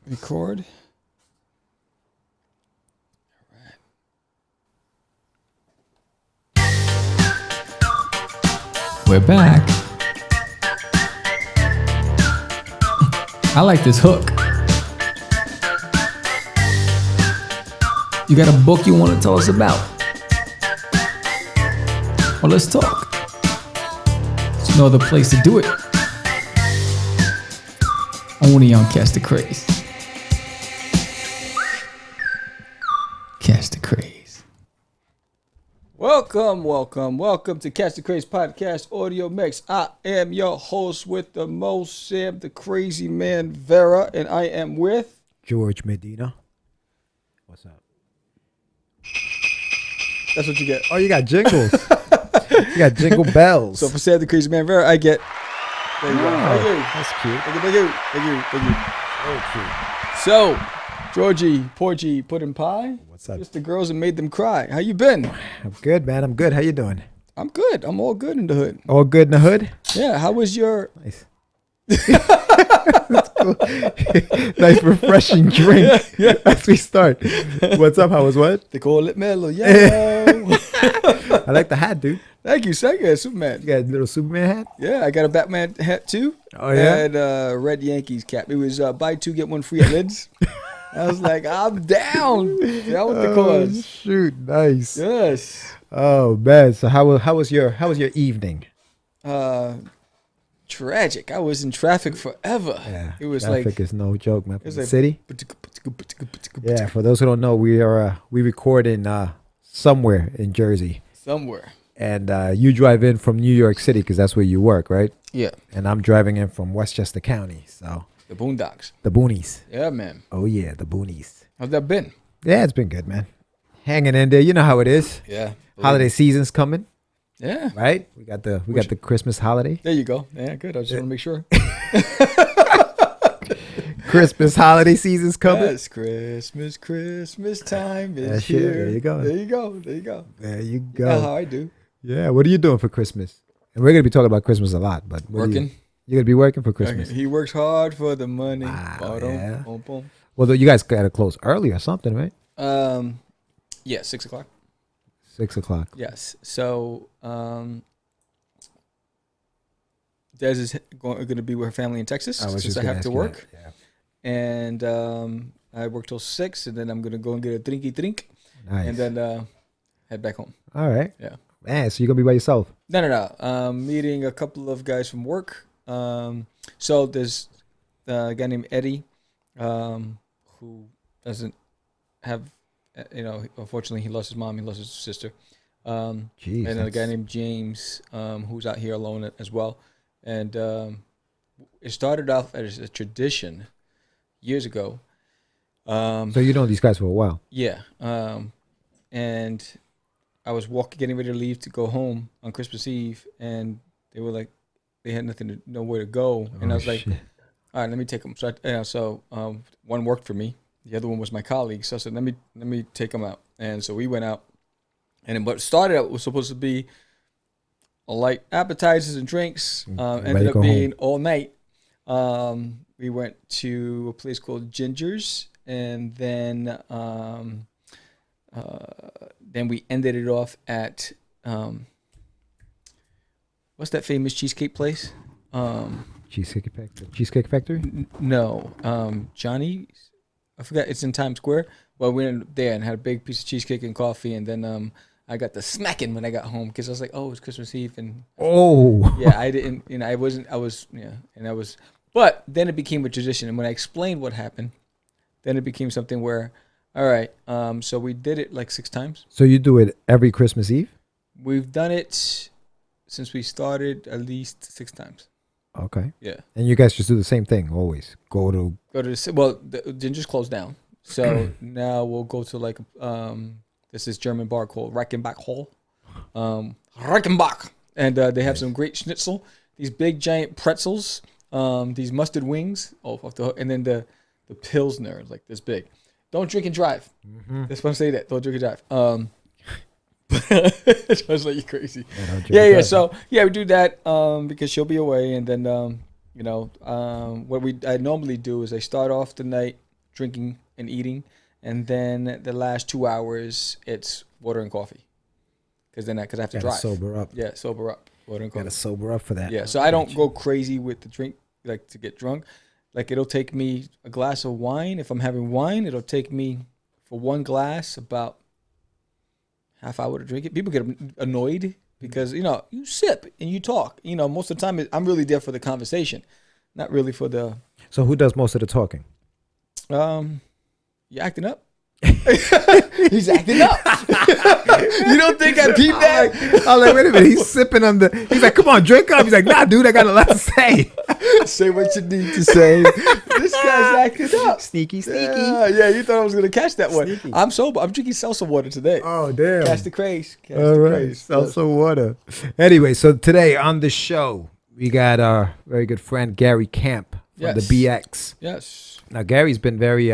Record. We're back. I like this hook. You got a book you want to tell us about? Well, let's talk. There's no other place to do it. Only on Catch the Craze. Catch the Craze. Welcome to Catch the Craze Podcast Audio Mix. I am your host with the most, Sam, the crazy man, Vera, and I am with George Medina. What's up? That's what you get. Oh, you got jingles. You got jingle bells. So for Sam, the crazy man, Vera, I get. There you go. Thank you. That's cute. Thank you. Very cute. So, Georgie, Porgy, Puddin' Pie. What's up? Just the girls that made them cry. How you been? I'm good, man. I'm good. How you doing? I'm good. I'm all good in the hood. All good in the hood? Yeah. How was your? Nice. That's cool. Nice refreshing drink as we start. What's up? How was what? They call it mellow. Yeah. I like the hat, dude. Thank you, Sega, Superman. You got a little Superman hat? Yeah, I got a Batman hat too. Oh, yeah? And a Red Yankees cap. It was buy two, get one free at Lids. I was like, I'm down. That was the cause. Shoot, nice. Yes. Oh man. So how was your evening? Tragic. I was in traffic forever. Yeah. It was traffic is no joke, man. It was The like city? Yeah, for those who don't know, we record in somewhere in Jersey. Somewhere. And you drive in from New York City because that's where you work, right? Yeah. And I'm driving in from Westchester County, so The Boondocks. the boonies. Yeah, man. Oh yeah, the boonies. How's that been? Yeah, it's been good, man. Hanging in there. You know how it is. Yeah. Holiday season's coming, Yeah. right? We got the Christmas holiday. There you go. Yeah, good. I just want to make sure. Christmas holiday season's coming. Yes, Christmas time is That's it. here. There you go. There you go. There you You know how go. I do. Yeah. What are you doing for Christmas? And we're gonna be talking about Christmas a lot, but Working. You're gonna be working for Christmas. He works hard for the money. Wow, Ba-dum, yeah. boom, boom. Well, you guys gotta close early or something, right? Yeah, 6 o'clock. 6 o'clock. Yes. So, Des is going to be with her family in Texas since I have to work. Yeah. And I work till 6, and then I'm going to go and get a drinky drink, Nice. and then head back home. All right. Yeah. Man, so you're gonna be by yourself? No. Meeting a couple of guys from work. So there's a guy named Eddie, who doesn't have, unfortunately he lost his mom, he lost his sister. Jeez. And then a guy named James, who's out here alone as well. And it started off as a tradition years ago. So you know these guys for a while. Yeah. And I was getting ready to leave to go home on Christmas Eve, and they were like, they had nowhere to go. And I was like, shit. all right, let me take them. So, one worked for me. The other one was my colleague. So I said, let me take them out. And so we went out. And then what started out was supposed to be a light appetizers and drinks. Ended up being all night. We went to a place called Ginger's, and then we ended it off at what's that famous cheesecake place? Cheesecake Factory? No, Johnny's. I forgot. It's in Times Square. Well, we went there and had a big piece of cheesecake and coffee, and then I got the smacking when I got home because I was like, oh, it's Christmas Eve, and yeah, I didn't, but then it became a tradition, and when I explained what happened, then it became something where, all right, so we did it like 6 times. So you do it every Christmas Eve? We've done it since we started at least 6 times. Okay. Yeah. And you guys just do the same thing always? Go to the Ginger's closed down, so now we'll go to like this is German bar called Reichenbach Hall, Reichenbach, and they have some great schnitzel, these big giant pretzels, these mustard wings, and then the Pilsner like this big. Don't drink and drive. Mm-hmm. That's what I'm saying. That don't drink and drive. It sounds like you're crazy. Yeah. So yeah, we do that because she'll be away, and then what I normally do is I start off the night drinking and eating, and then the last 2 hours it's water and coffee. Because I have to drive. Sober up. Yeah, sober up. Water and coffee. Gotta sober up for that. Yeah, so I don't go crazy with the drink, like to get drunk. Like it'll take me a glass of wine. If I'm having wine, it'll take me for one glass about half hour to drink it. People get annoyed because, you sip and you talk. Most of the time I'm really there for the conversation, not really for the... So who does most of the talking? You acting up? He's acting up. You don't think I peeped that? I was like, wait a minute. He's sipping on the... He's like, come on, drink up. He's like, nah, dude, I got a lot to say. Say what you need to say. This guy's acting up. Sneaky. Yeah, you thought I was going to catch that one. Sneaky. I'm sober. I'm drinking salsa water today. Oh, damn. Catch the craze. All right, salsa water. Anyway, so today on the show, we got our very good friend, Gary Camp from the BX. Yes. Now, Gary's been very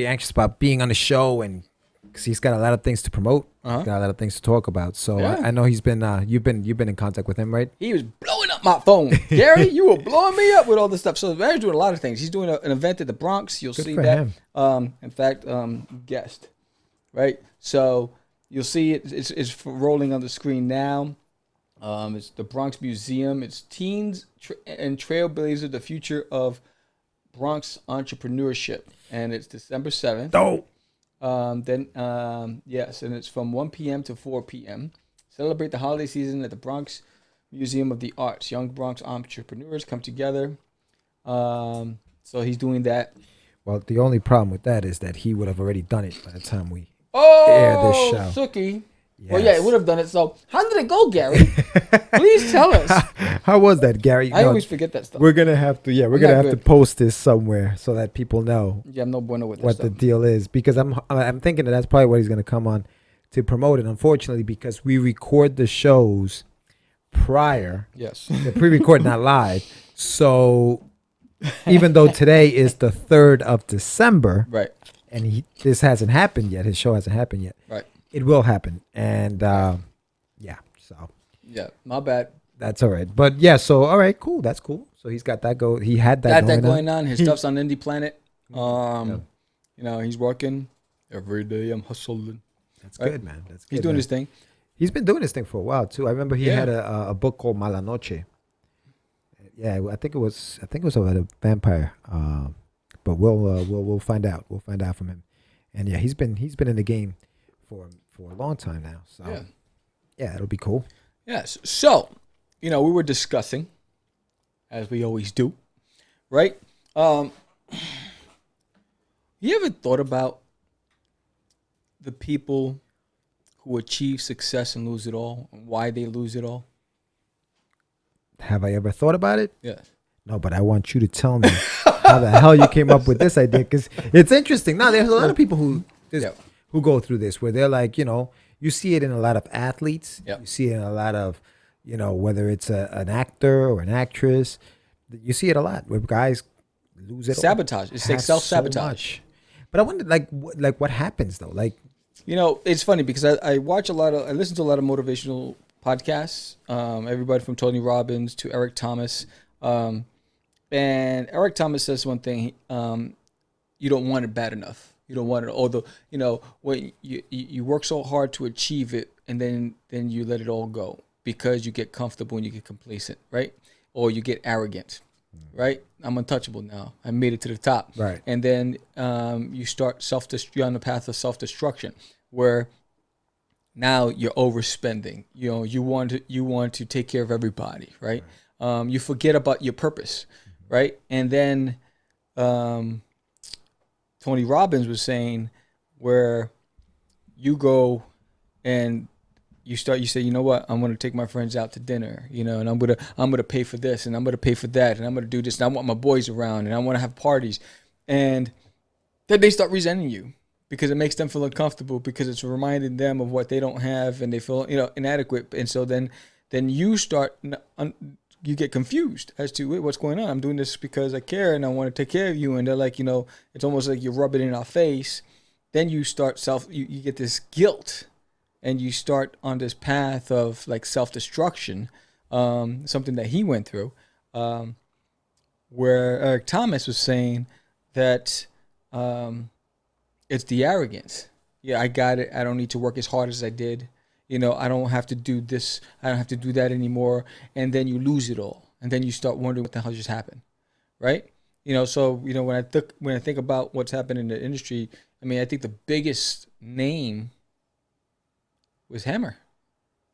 anxious about being on the show, and because he's got a lot of things to promote, got a lot of things to talk about. So I know he's been you've been in contact with him, right? He was blowing up my phone. Gary, you were blowing me up with all this stuff. So Gary's doing a lot of things. He's doing an event at the Bronx. You'll see that. In fact, guest, right? So you'll see it's rolling on the screen now. It's the Bronx Museum. It's Teens and Trailblazers, the future of Bronx entrepreneurship, and it's December 7th. Dope. Yes, and it's from 1 p.m. to 4 p.m. Celebrate the holiday season at the Bronx Museum of the Arts. Young Bronx entrepreneurs come together. So he's doing that. Well, the only problem with that is that he would have already done it by the time we air this show. Suki. Yes. Well, yeah, it would have done it. So how did it go, Gary? Please tell us. How was that, Gary? I always forget that stuff. We're gonna have to, we're gonna have to post this somewhere so that people know. Yeah, I'm no bueno with what the deal is, because I'm thinking that's probably what he's gonna come on to promote it. Unfortunately, because we record the shows prior. Yes. The pre-record, not live. So even though today is the 3rd of December, right, and this hasn't happened yet, his show hasn't happened yet. Right. It will happen, and so my bad. That's all right, but so all right, cool. That's cool. So he's got that go. He had that going on. His stuff's on Indy Planet. He's working every day. I'm hustling. That's good, man. That's good. He's doing his thing. He's been doing this thing for a while too. I remember he had a book called Noche. Yeah, I think it was about a vampire. But we'll find out. We'll find out from him. And he's been in the game for a long time now. So it'll be cool. Yes. So, we were discussing, as we always do, right? You ever thought about the people who achieve success and lose it all, and why they lose it all? Have I ever thought about it? Yes. No, but I want you to tell me how the hell you came up with this idea, because it's interesting. Now, there's a lot of people who go through this, where they're like, you see it in a lot of athletes. Yep. You see it in a lot of, whether it's an actor or an actress. You see it a lot where guys lose it. Sabotage. It's like self-sabotage. So but I wonder, like what happens though? Like, it's funny because I listen to a lot of motivational podcasts. Everybody from Tony Robbins to Eric Thomas. And Eric Thomas says one thing. You don't want it bad enough. You don't want it, although, when you work so hard to achieve it, and then you let it all go because you get comfortable and you get complacent, right? Or you get arrogant, right? I'm untouchable now. I made it to the top. Right. And then you start you're on the path of self-destruction, where now you're overspending. You want to take care of everybody, right? You forget about your purpose, right? And then Tony Robbins was saying, where you go and you say, you know what, I'm going to take my friends out to dinner, and I'm going to pay for this, and I'm going to pay for that, and I'm going to do this, and I want my boys around, and I want to have parties. And then they start resenting you because it makes them feel uncomfortable, because it's reminding them of what they don't have, and they feel, inadequate. And so then you start, you get confused as to, wait, what's going on? I'm doing this because I care and I want to take care of you. And they're like, it's almost like you rub it in our face. Then you start you get this guilt, and you start on this path of like self-destruction, something that he went through, where Eric Thomas was saying that it's the arrogance. Yeah, I got it. I don't need to work as hard as I did. I don't have to do this. I don't have to do that anymore. And then you lose it all. And then you start wondering what the hell just happened, right? So when I think about what's happened in the industry, I mean, I think the biggest name was Hammer,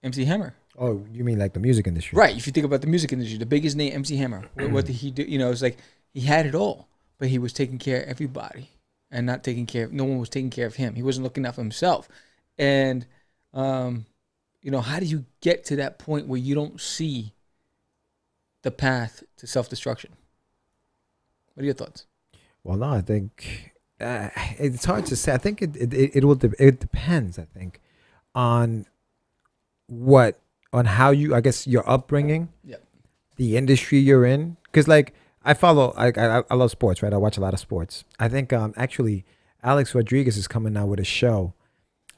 MC Hammer. Oh, you mean like the music industry? Right. If you think about the music industry, the biggest name, MC Hammer. What did he do? It's like he had it all, but he was taking care of everybody and not taking care of. No one was taking care of him. He wasn't looking out for himself. And how do you get to that point where you don't see the path to self-destruction? What are your thoughts? Well, no, I think it's hard to say. I think it depends. I think on how you, I guess, your upbringing, the industry you're in. Because like I love sports, right? I watch a lot of sports. I think actually Alex Rodriguez is coming out with a show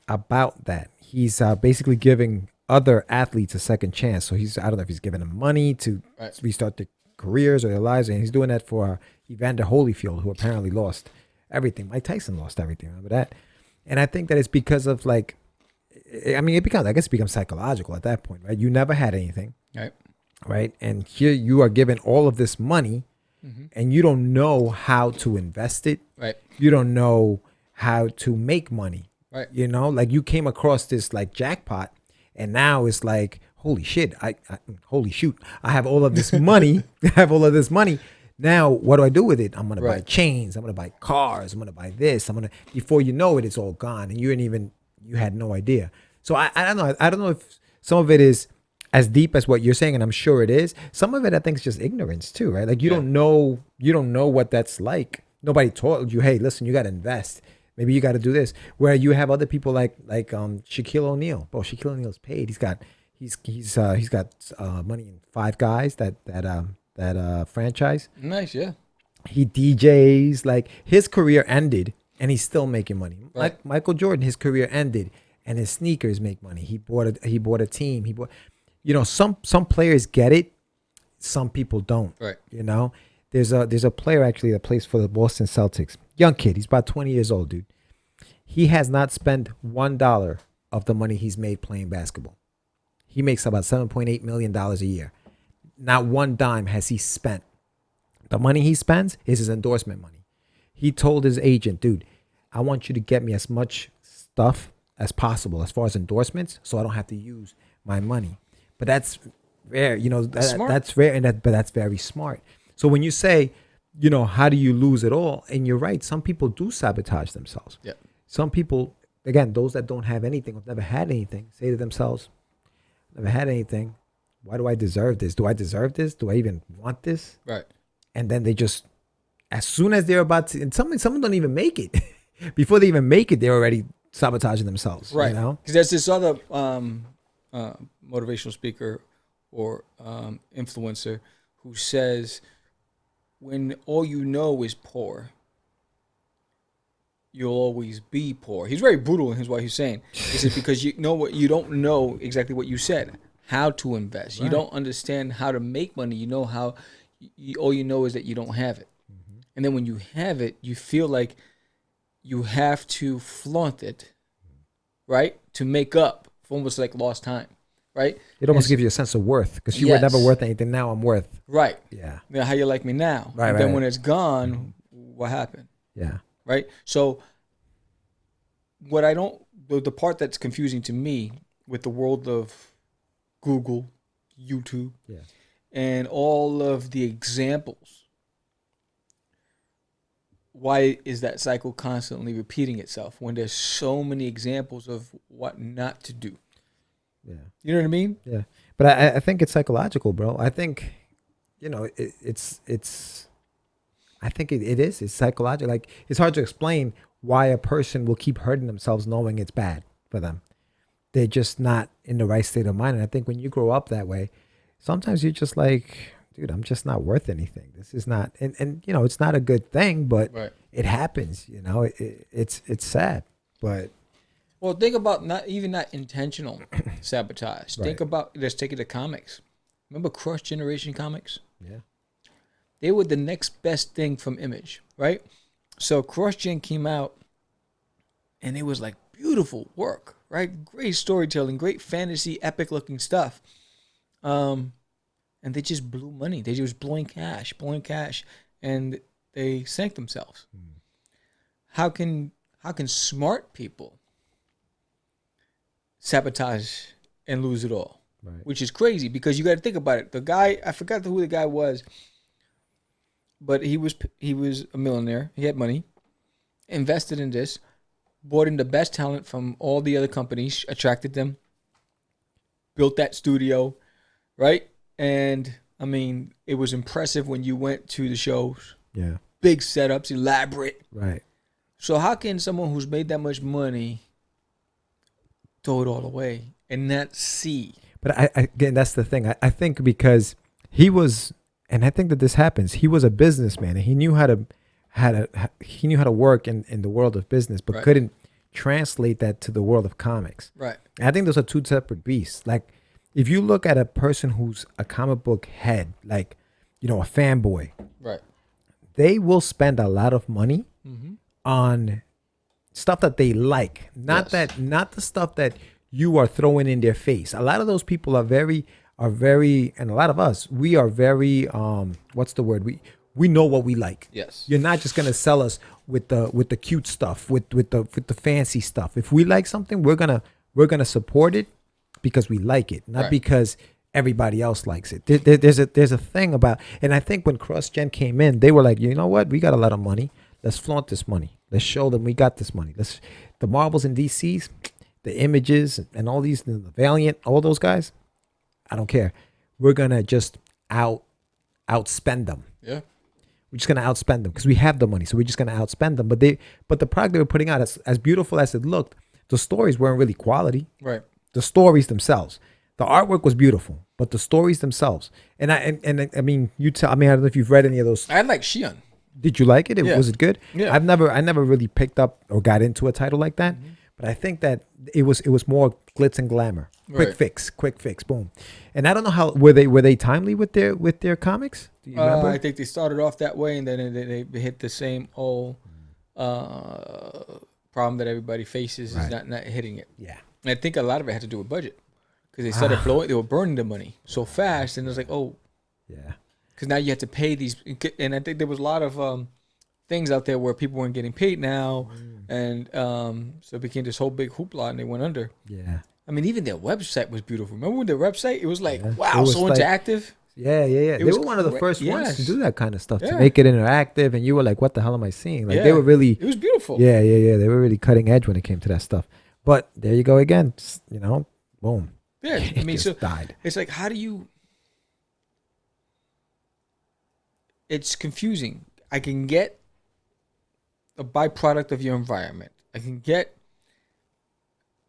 about that. He's basically giving other athletes a second chance. So I don't know if he's giving them money to restart their careers or their lives, and he's doing that for Evander Holyfield, who apparently lost everything. Mike Tyson lost everything. Remember that? And I think that it's because of like, I mean, it becomes psychological at that point, right? You never had anything, right? And here you are given all of this money, and you don't know how to invest it, right? You don't know how to make money, right? Like you came across this like jackpot, and now it's like, holy shit! Holy shoot! I have all of this money. Now, what do I do with it? I'm gonna buy chains. I'm gonna buy cars. I'm gonna buy this. Before you know it, it's all gone, and you had no idea. So I don't know. I don't know if some of it is as deep as what you're saying, and I'm sure it is. Some of it, I think, is just ignorance too, right? Like you don't know what that's like. Nobody told you, hey, listen, you got to invest. Maybe you got to do this. Where you have other people like Shaquille O'Neal. Bro, Shaquille O'Neal's paid. He's got money in Five Guys, that franchise. Nice, yeah. He DJs. Like his career ended, and he's still making money. Right. Like Michael Jordan, his career ended, and his sneakers make money. He bought a team. Some players get it, some people don't. Right. There's a player actually that plays for the Boston Celtics. Young kid. He's about 20 years old, dude. He has not spent $1 of the money he's made playing basketball. He makes about $7.8 million a year. Not one dime has he spent. The money he spends is his endorsement money. He told his agent, dude, I want you to get me as much stuff as possible as far as endorsements so I don't have to use my money. But that's rare. That's rare, but that's very smart. So when you say, how do you lose it all? And you're right. Some people do sabotage themselves. Yeah. Some people, again, those that don't have anything, have never had anything, say to themselves, never had anything. Why do I deserve this? Do I deserve this? Do I even want this? Right. And then they just, as soon as they're about to, and some don't even make it. Before they even make it, they're already sabotaging themselves. Right. Because there's this other motivational speaker or influencer who says, when all you know is poor, you'll always be poor. He's very brutal in what he's saying. He says, because you don't know exactly what you said, how to invest. Right. You don't understand how to make money. All you know is that you don't have it. Mm-hmm. And then when you have it, you feel like you have to flaunt it, right? To make up for almost like lost time, right? It almost gives you a sense of worth because you were never worth anything. Now I'm worth. Right. Yeah. How you like me now. Right. And then when it's gone, what happened? Yeah. Right. So the part that's confusing to me with the world of Google, YouTube, and all of the examples, why is that cycle constantly repeating itself when there's so many examples of what not to do? Yeah. You know what I mean? Yeah. But I think it's psychological, bro. I think, it's I think it is. It's psychological. Like, it's hard to explain why a person will keep hurting themselves knowing it's bad for them. They're just not in the right state of mind. And I think when you grow up that way, sometimes you're just like, dude, I'm just not worth anything. This is not, and it's not a good thing, but it happens, it's sad, but. Well, think about not intentional sabotage. Right. Think about, let's take it to comics. Remember Cross Generation comics? Yeah. They were the next best thing from Image, right? So CrossGen came out, and it was like beautiful work, right? Great storytelling, great fantasy, epic looking stuff. And they just blew money. They just blowing cash, and they sank themselves. How can smart people sabotage and lose it all? Right. Which is crazy because you got to think about it. The guy, I forgot who the guy was, but he was a millionaire. He had money, invested in this, brought in the best talent from all the other companies, attracted them, built that studio, right? And I mean, it was impressive when you went to the shows. Yeah. Big setups, elaborate. Right. So how can someone who's made that much money throw it all away and not see? But I again, that's the thing. I think because he was, and I think that this happens. He was a businessman, and he knew how to work in the world of business, but Right. couldn't translate that to the world of comics. Right. And I think those are two separate beasts. Like, if you look at a person who's a comic book head, like, a fanboy, Right. they will spend a lot of money Mm-hmm. on stuff that they like, not the stuff that you are throwing in their face. A lot of those people are very, and a lot of us, we are very, what's the word? We know what we like. Yes. You're not just gonna sell us with the cute stuff, with the fancy stuff. If we like something, we're gonna support it because we like it, not Right. because everybody else likes it. There's a thing about, and I think when CrossGen came in, they were like, you know what? We got a lot of money. Let's flaunt this money. Let's show them we got this money. The Marvels and DCs, the Images, and all these, the Valiant, all those guys. I don't care. We're gonna just outspend them. Yeah. We're just gonna outspend them because we have the money, so we're just gonna outspend them. But the product they were putting out, as beautiful as it looked, the stories weren't really quality. Right. The stories themselves, the artwork was beautiful, but the stories themselves, and I mean, I don't know if you've read any of those. I like Shion. Did you like it? Yeah. Was it good? Yeah. I never really picked up or got into a title like that, but I think that it was more glitz and glamour, quick Right. fix, boom. And I don't know how were they timely with their comics? Do you remember? I think they started off that way, and then they hit the same old problem that everybody faces Right. is not hitting it. Yeah. And I think a lot of it had to do with budget because they started blowing. They were burning the money so fast, and it was like, oh, Yeah. because now you have to pay these. And I think there was a lot of things out there where people weren't getting paid now, and so it became this whole big hoopla, and they went under. Yeah. I mean, even their website was beautiful. Remember when their website? It was like, Yeah. wow, It was so like- interactive. Yeah. They was were one of the first ones to yes. do that kind of stuff, to Yeah. make it interactive, and you were like, "What the hell am I seeing?" Like Yeah. they were really, It was beautiful. yeah. They were really cutting edge when it came to that stuff. But there you go again. Boom. Yeah. I It mean, just so died. it's like, how do you? It's confusing. I can get a byproduct of your environment. I can get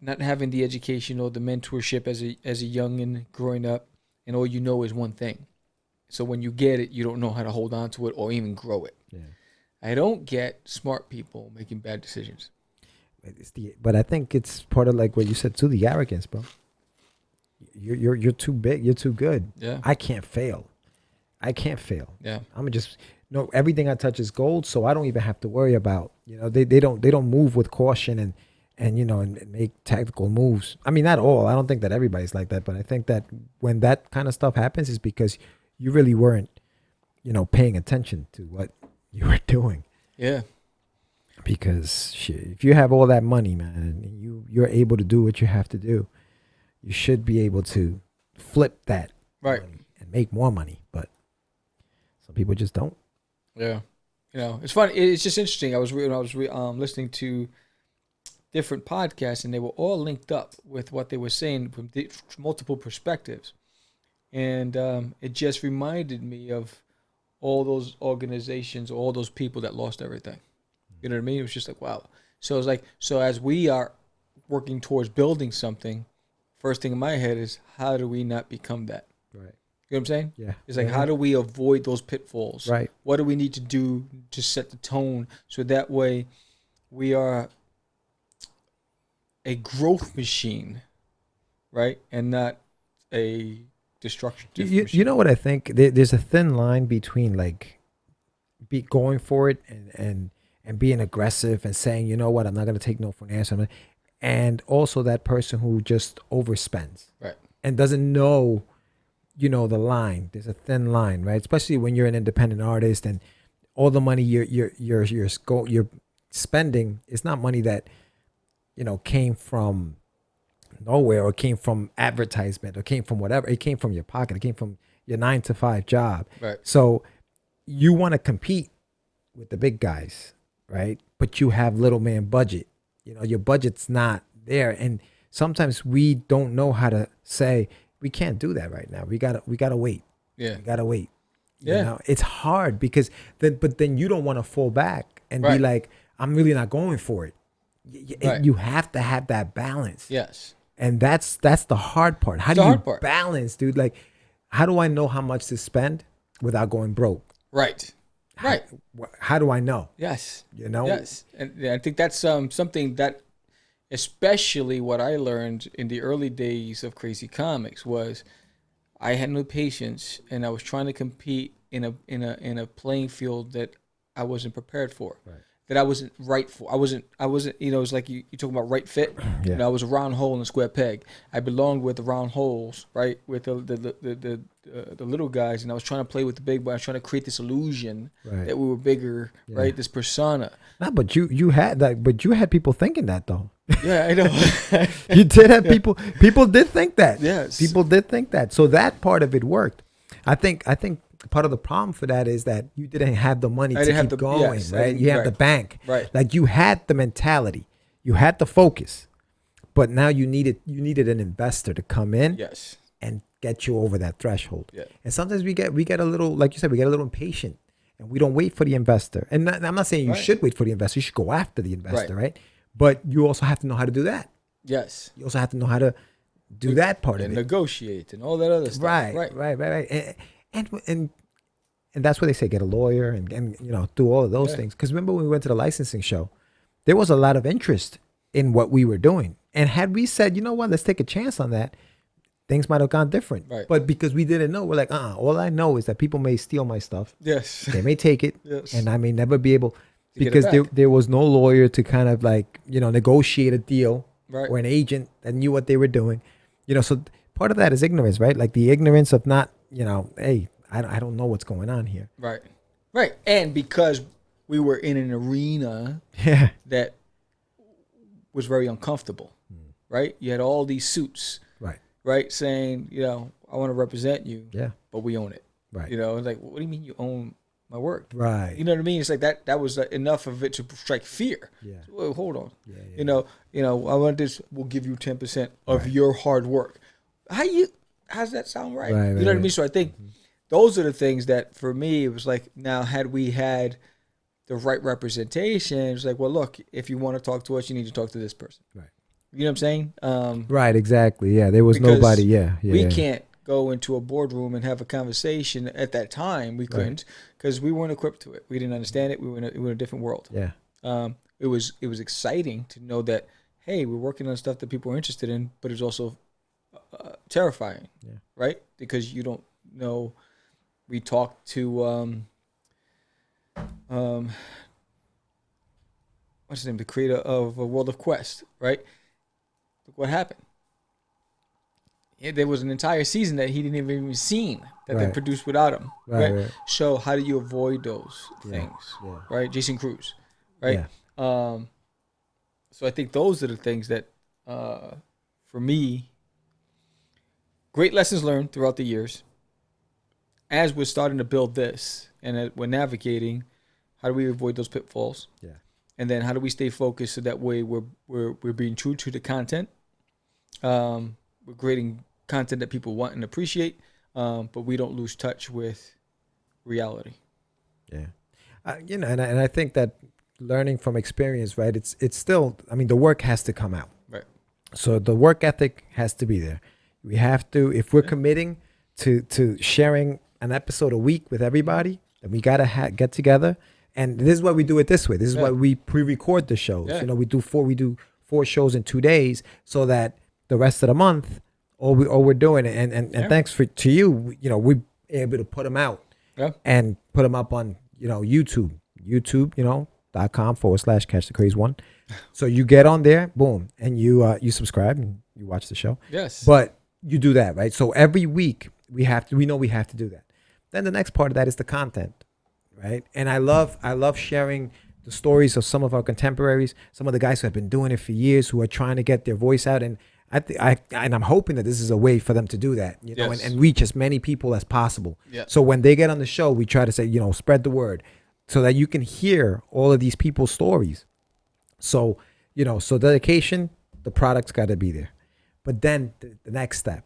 not having the education or the mentorship as a youngin growing up, and all you know is one thing. So when you get it, you don't know how to hold on to it or even grow it. Yeah. I don't get smart people making bad decisions. But I think it's part of, like what you said too, the arrogance, bro. You're too big. You're too good. Yeah. I can't fail. Yeah. I'm just everything I touch is gold, so I don't even have to worry about. They don't move with caution and and make tactical moves. I mean, not all. I don't think that everybody's like that, but I think that when that kind of stuff happens, is because you really weren't, paying attention to what you were doing. Yeah. Because shit, if you have all that money, man, and you're able to do what you have to do, you should be able to flip that Right. money and make more money. But some people just don't. Yeah. It's funny. It's just interesting. I was listening to different podcasts, and they were all linked up with what they were saying from multiple perspectives. And it just reminded me of all those organizations, all those people that lost everything. You know what I mean? It was just like, wow. So it's like, so as we are working towards building something, first thing in my head is, how do we not become that? Right. You know what I'm saying? Yeah. It's like, how do we avoid those pitfalls? Right. What do we need to do to set the tone so that way we are a growth machine, right? And not a destructive machine. You know what I think? There's a thin line between like going for it and and being aggressive and saying, you know what, I'm not going to take no for an answer. And also that person who just overspends Right. and doesn't know, you know, the line. There's a thin line, right? Especially when you're an independent artist and all the money you're spending is not money that, you know, came from nowhere or came from advertisement or came from whatever. It came from your pocket. It came from your 9-to-5 job. Right. So you want to compete with the big guys, right? But you have little man budget. You know, your budget's not there. And sometimes we don't know how to say, we can't do that right now. We gotta wait. Yeah. We gotta wait. Yeah. You know, it's hard because then you don't want to fall back and be Right. like, I'm really not going for it. Right. You have to have that balance. Yes. And that's the hard part. How It's do the you hard part. balance, dude? Like, how do I know how much to spend without going broke? Right. Right. How do I know? Yes. You know? Yes. And I think that's something that, especially what I learned in the early days of Crazy Comics, was I had no patience and I was trying to compete in a playing field that I wasn't prepared for. Right. That I wasn't right for. I wasn't, you know, it's like you talking about right fit. Yeah. You know, I was a round hole in a square peg. I belonged with the round holes, right? With the little guys, and I was trying to play with the big boy. I was trying to create this illusion Right. that we were bigger, Yeah. right? This persona. Nah, but you had that, but you had people thinking that though. Yeah, I know. You did have people did think that. Yes. People did think that. So that part of it worked. I think part of the problem for that is that you didn't have the money to keep going, yes, right? You have right. the bank. Right. Like you had the mentality. You had the focus. But now you needed an investor to come in Yes. and get you over that threshold. Yeah. And sometimes we get a little, like you said, we get a little impatient and we don't wait for the investor. And I'm not saying you Right. should wait for the investor. You should go after the investor, right? But you also have to know how to do that. Yes. You also have to know how to do that part And of it. negotiate and all that other stuff. Right. And that's what they say, get a lawyer and you know, do all of those Yeah. things. Because remember when we went to the licensing show, there was a lot of interest in what we were doing. And had we said, you know what, let's take a chance on that, things might have gone different. Right. But because we didn't know, we're like, all I know is that people may steal my stuff. Yes. They may take it, Yes. and I may never be able, get it because back. there was no lawyer to kind of like, you know, negotiate a deal Right. or an agent that knew what they were doing. You know, so part of that is ignorance, right? Like the ignorance of not, you know, hey, I don't know what's going on here. Right. Right. And because we were in an arena Yeah. that was very uncomfortable, right? You had all these suits, Right. right, saying, you know, I want to represent you, Yeah. but we own it. Right. You know, like, what do you mean you own my work? Right. You know what I mean? It's like that was enough of it to strike fear. Yeah. Well, hold on. Yeah, yeah, You know, I want this. We'll give you 10% of your hard work. How's that sound right? Right, You know right, what I right. mean? So I think those are the things that for me, it was like, now had we had the right representation, it's like, well, look, if you want to talk to us, you need to talk to this person. Right. You know what I'm saying? Right. Exactly. Yeah. There was because nobody. Yeah. Yeah. we yeah. can't go into a boardroom and have a conversation at that time. We couldn't because we weren't equipped to it. We didn't understand it. We were in a different world. Yeah. It was exciting to know that, hey, we're working on stuff that people are interested in, but it's also terrifying, right? Because you don't know. We talked to what's his name, the creator of World of Quest, right? Look what happened. Yeah, there was an entire season that he didn't even seen that they Right. produced without him, Right, right? right. So how do you avoid those things, yeah. right? Jason Cruz, right? Yeah. So I think those are the things that, for me, great lessons learned throughout the years. As we're starting to build this and we're navigating, how do we avoid those pitfalls? Yeah. And then how do we stay focused so that way we're being true to the content. We're creating content that people want and appreciate, but we don't lose touch with reality. Yeah. You know, and I think that learning from experience, right? It's still, I mean, the work has to come out. Right. So the work ethic has to be there. We have to, if we're committing to sharing an episode a week with everybody, then we got to get together. And this is why we do it this way. This is why we pre-record the shows. Yeah. You know, we do four shows in 2 days so that the rest of the month, all we're doing, and thanks to you, you know, we're able to put them out Yeah. and put them up on, you know, YouTube, you know, youtube.com/catch the craze one. So you get on there, boom, and you subscribe and you watch the show. Yes. But you do that, right? So every week we know we have to do that. Then the next part of that is the content, right? And I love sharing the stories of some of our contemporaries, some of the guys who have been doing it for years, who are trying to get their voice out. And I'm hoping that this is a way for them to do that, you know, and reach as many people as possible. Yeah. So when they get on the show, we try to say, you know, spread the word so that you can hear all of these people's stories. So, you know, so dedication, the product's got to be there. But then the next step,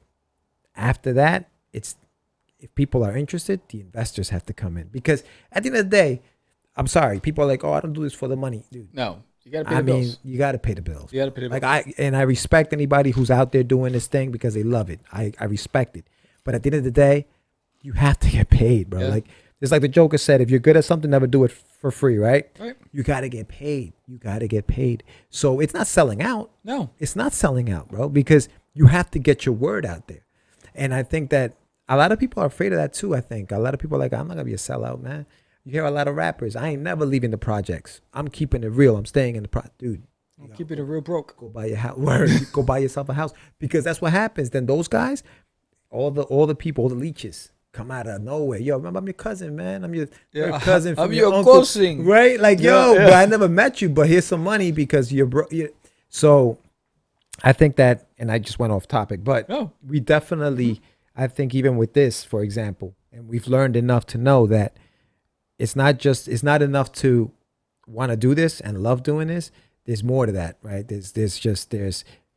after that, it's if people are interested, the investors have to come in. Because at the end of the day, I'm sorry, people are like, oh, I don't do this for the money. Dude, no, you got to pay the bills. You got to pay the bills. You got to pay the bills. I respect anybody who's out there doing this thing because they love it. I respect it. But at the end of the day, you have to get paid, bro. Yeah. Like, it's like the Joker said, if you're good at something, never do it for free, right? Right. You got to get paid. You got to get paid. So it's not selling out. No. It's not selling out, bro, because you have to get your word out there. And I think that a lot of people are afraid of that too, I think. A lot of people are like, I'm not going to be a sellout, man. You hear a lot of rappers, I ain't never leaving the projects. I'm keeping it real. I'm staying in the dude. I'm keeping it real broke. Go buy your house. Go buy yourself a house. Because that's what happens. Then those guys, all the people, all the leeches come out of nowhere. Yo, remember, I'm your cousin, man. I'm your cousin from I'm your your uncle. cousin. Right? Like, but I never met you, but here's some money because you're broke. So I think that, and I just went off topic, but we definitely, I think even with this, for example, and we've learned enough to know that it's not enough to want to do this and love doing this. There's more to that, right?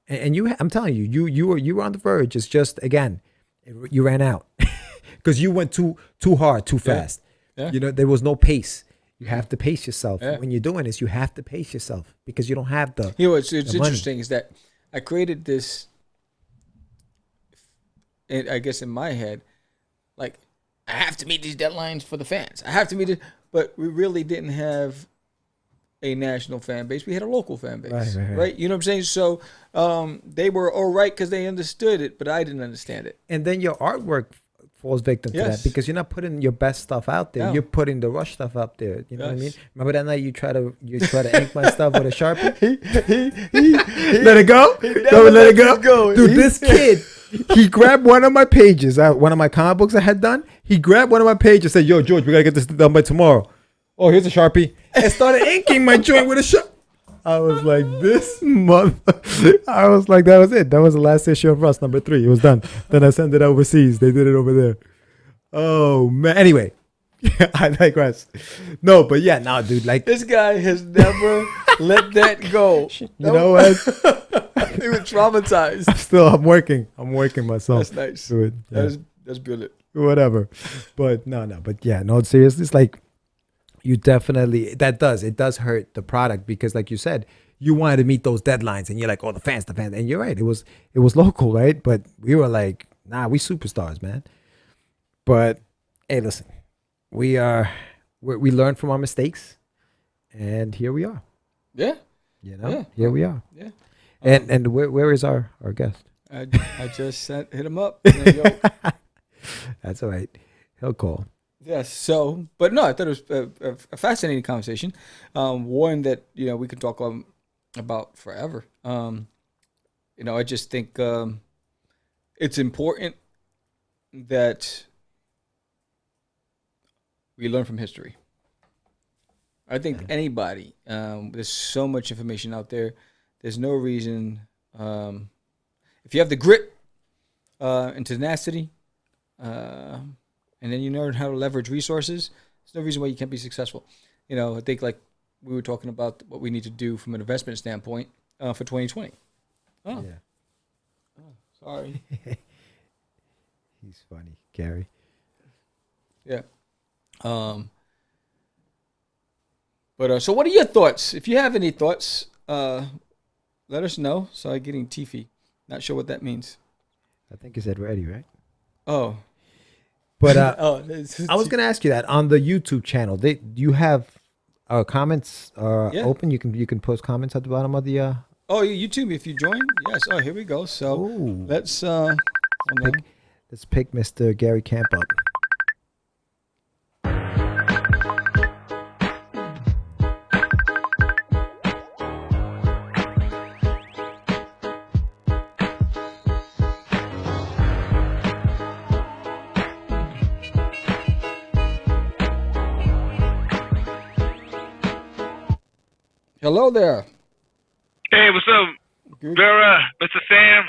And I'm telling you, you were on the verge. It's just, again, you ran out because you went too hard, too fast. Yeah. You know, there was no pace. You have to pace yourself. Yeah. When you're doing this, you have to pace yourself because you don't have the. You know, it's interesting is that I created this, I guess in my head, like, I have to meet these deadlines for the fans. I have to meet it. But we really didn't have a national fan base. We had a local fan base, right? You know what I'm saying? So they were all right because they understood it, but I didn't understand it. And then your artwork falls victim to that because you're not putting your best stuff out there. No. You're putting the rush stuff up there. You know what I mean? Remember that night you try to ink my stuff with a Sharpie? Let it go? Let it go? Dude, this kid, he grabbed one of my pages, one of my comic books I had done. He grabbed one of my pages and said, yo, George, we got to get this done by tomorrow. Oh, here's a Sharpie. And started inking my joint with a Sharpie. I was like, this mother. I was like, that was it. That was the last issue of Rust, number 3. It was done. Then I sent it overseas. They did it over there. Oh, man. Anyway, I like Rust. No, but yeah, no, dude. Like, this guy has never let that go. You know what? He was traumatized. I'm working myself. That's nice. Dude, yeah. That's brilliant. Whatever. But no. But yeah, no, seriously, it's like, you definitely, it does hurt the product because like you said, you wanted to meet those deadlines and you're like, oh, the fans. And you're right. It was local, right? But we were like, nah, we superstars, man. But hey, listen, we learned from our mistakes and here we are. Yeah. You know, here we are. Yeah. And where is our guest? I just hit him up. That's all right. He'll call. Yes. So, but no, I thought it was a fascinating conversation. One that, you know, we could talk about forever. You know, I just think it's important that we learn from history. I think anybody, there's so much information out there. There's no reason, if you have the grit and tenacity, and then you learn how to leverage resources, there's no reason why you can't be successful. You know, I think like we were talking about what we need to do from an investment standpoint for 2020. Oh. Yeah. Oh, sorry. He's funny, Gary. Yeah. But so what are your thoughts? If you have any thoughts, let us know. Sorry, getting teethy. Not sure what that means. I think you said ready, right? Oh. But I was going to ask you that on the YouTube channel. Do you have comments open? You can post comments at the bottom of the. Oh, YouTube. If you join, yes. Oh, here we go. So let's pick Mr. Gary Camp up. Hello there. Hey, what's up, Good. Vera, Mr. Sam?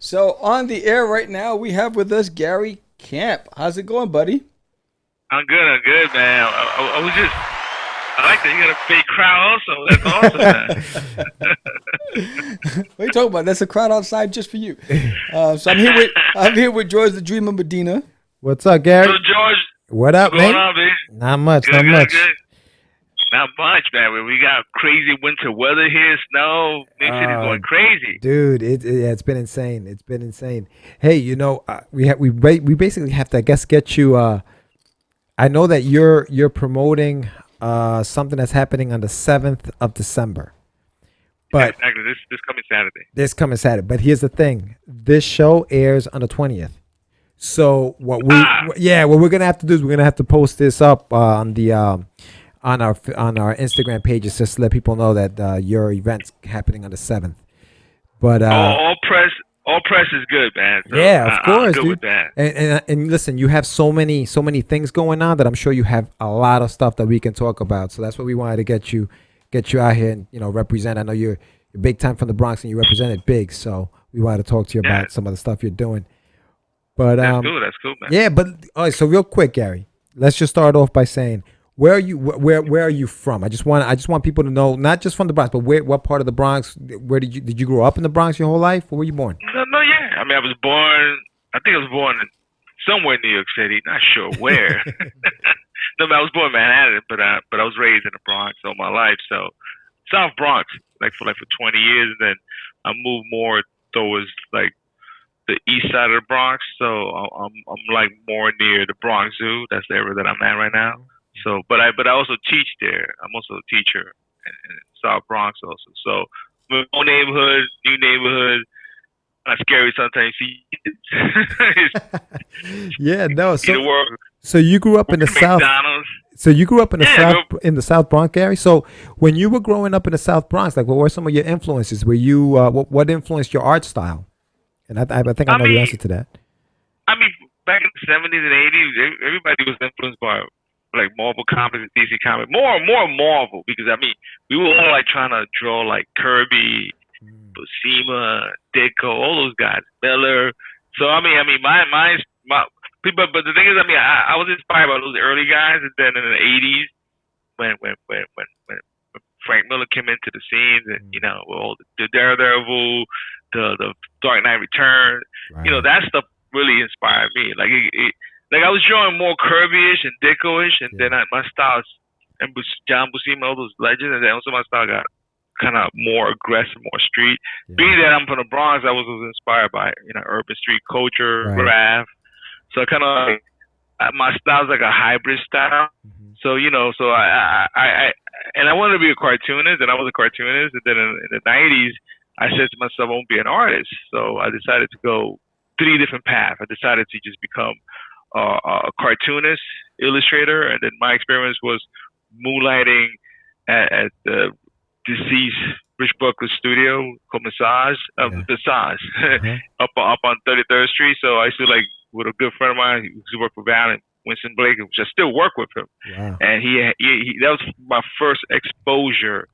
So on the air right now, we have with us Gary Camp. How's it going, buddy? I'm good, man. I was just, I like that you got a big crowd also. That's awesome, man. What are you talking about? That's a crowd outside just for you. So I'm here with George the Dreamer Medina. What's up, Gary? So, George, What up, what's going man? on, baby? Not much, Good, not good, much. good. Not much, man. We got crazy winter weather here, snow. New York City's going crazy. Dude, it's been insane. It's been insane. Hey, we basically have to, I guess, get you. I know that you're promoting something that's happening on the 7th of December. But yeah, exactly. This coming Saturday. This coming Saturday. But here's the thing: this show airs on the 20th. So what we're gonna have to do is we're gonna have to post this up on the on our Instagram pages just to let people know that your event's happening on the 7th. But all press is good, man. So yeah, of course, I'm good dude. with that. And listen, you have so many things going on that I'm sure you have a lot of stuff that we can talk about. So that's what we wanted to get you out here and represent. I know you're big time from the Bronx and you represent it big. So we wanted to talk to you about some of the stuff you're doing. But That's cool, man. yeah, but all right. So real quick, Gary, let's just start off by saying where are you from? I just want people to know, not just from the Bronx, but what part of the Bronx? Where did you grow up in the Bronx your whole life? Where were you born? No, yeah. I mean, I think I was born somewhere in New York City. Not sure where. No, I was born in Manhattan, but I was raised in the Bronx all my life. So South Bronx, for 20 years, and then I moved more towards like the east side of the Bronx. So I'm like more near the Bronx Zoo. That's the area that I'm at right now. So, but I also teach there. I'm also a teacher in South Bronx also. So, old neighborhood, new neighborhood. Not scary sometimes. Yeah, no. So, so you grew up in the South. McDonald's. So you grew up in the South Bronx, Gary. So when you were growing up in the South Bronx, like what were some of your influences? Were you what influenced your art style? And I think I know the answer to that. I mean, back in the 70s and 80s, everybody was influenced by like Marvel Comics and DC Comics. More Marvel, because I mean, we were all like trying to draw like Kirby, Buscema, Ditko, all those guys, Miller. So I mean, my people. But the thing is, I mean, I was inspired by those early guys, and then in the 80s, when Frank Miller came into the scenes, and all the Daredevil, the Dark Knight Returns, right. That stuff really inspired me. Like like I was drawing more Kirby-ish and Ditko-ish, and then my style, and John Buscema, all those legends, and then also my style got kind of more aggressive, more street. Yeah. Being that I'm from the Bronx, I was inspired by urban street culture, rap. So kind of my style's like a hybrid style. Mm-hmm. So so I wanted to be a cartoonist, and I was a cartoonist, and then in the 90s, I said to myself, I won't be an artist. So I decided to go 3 different paths. I decided to just become a cartoonist, illustrator, and then my experience was moonlighting at the deceased Rich Buckler's studio called Visage, up on 33rd Street. So I used to with a good friend of mine who used to work for Val and Winston Blake, which I still work with him. Wow. And he that was my first exposure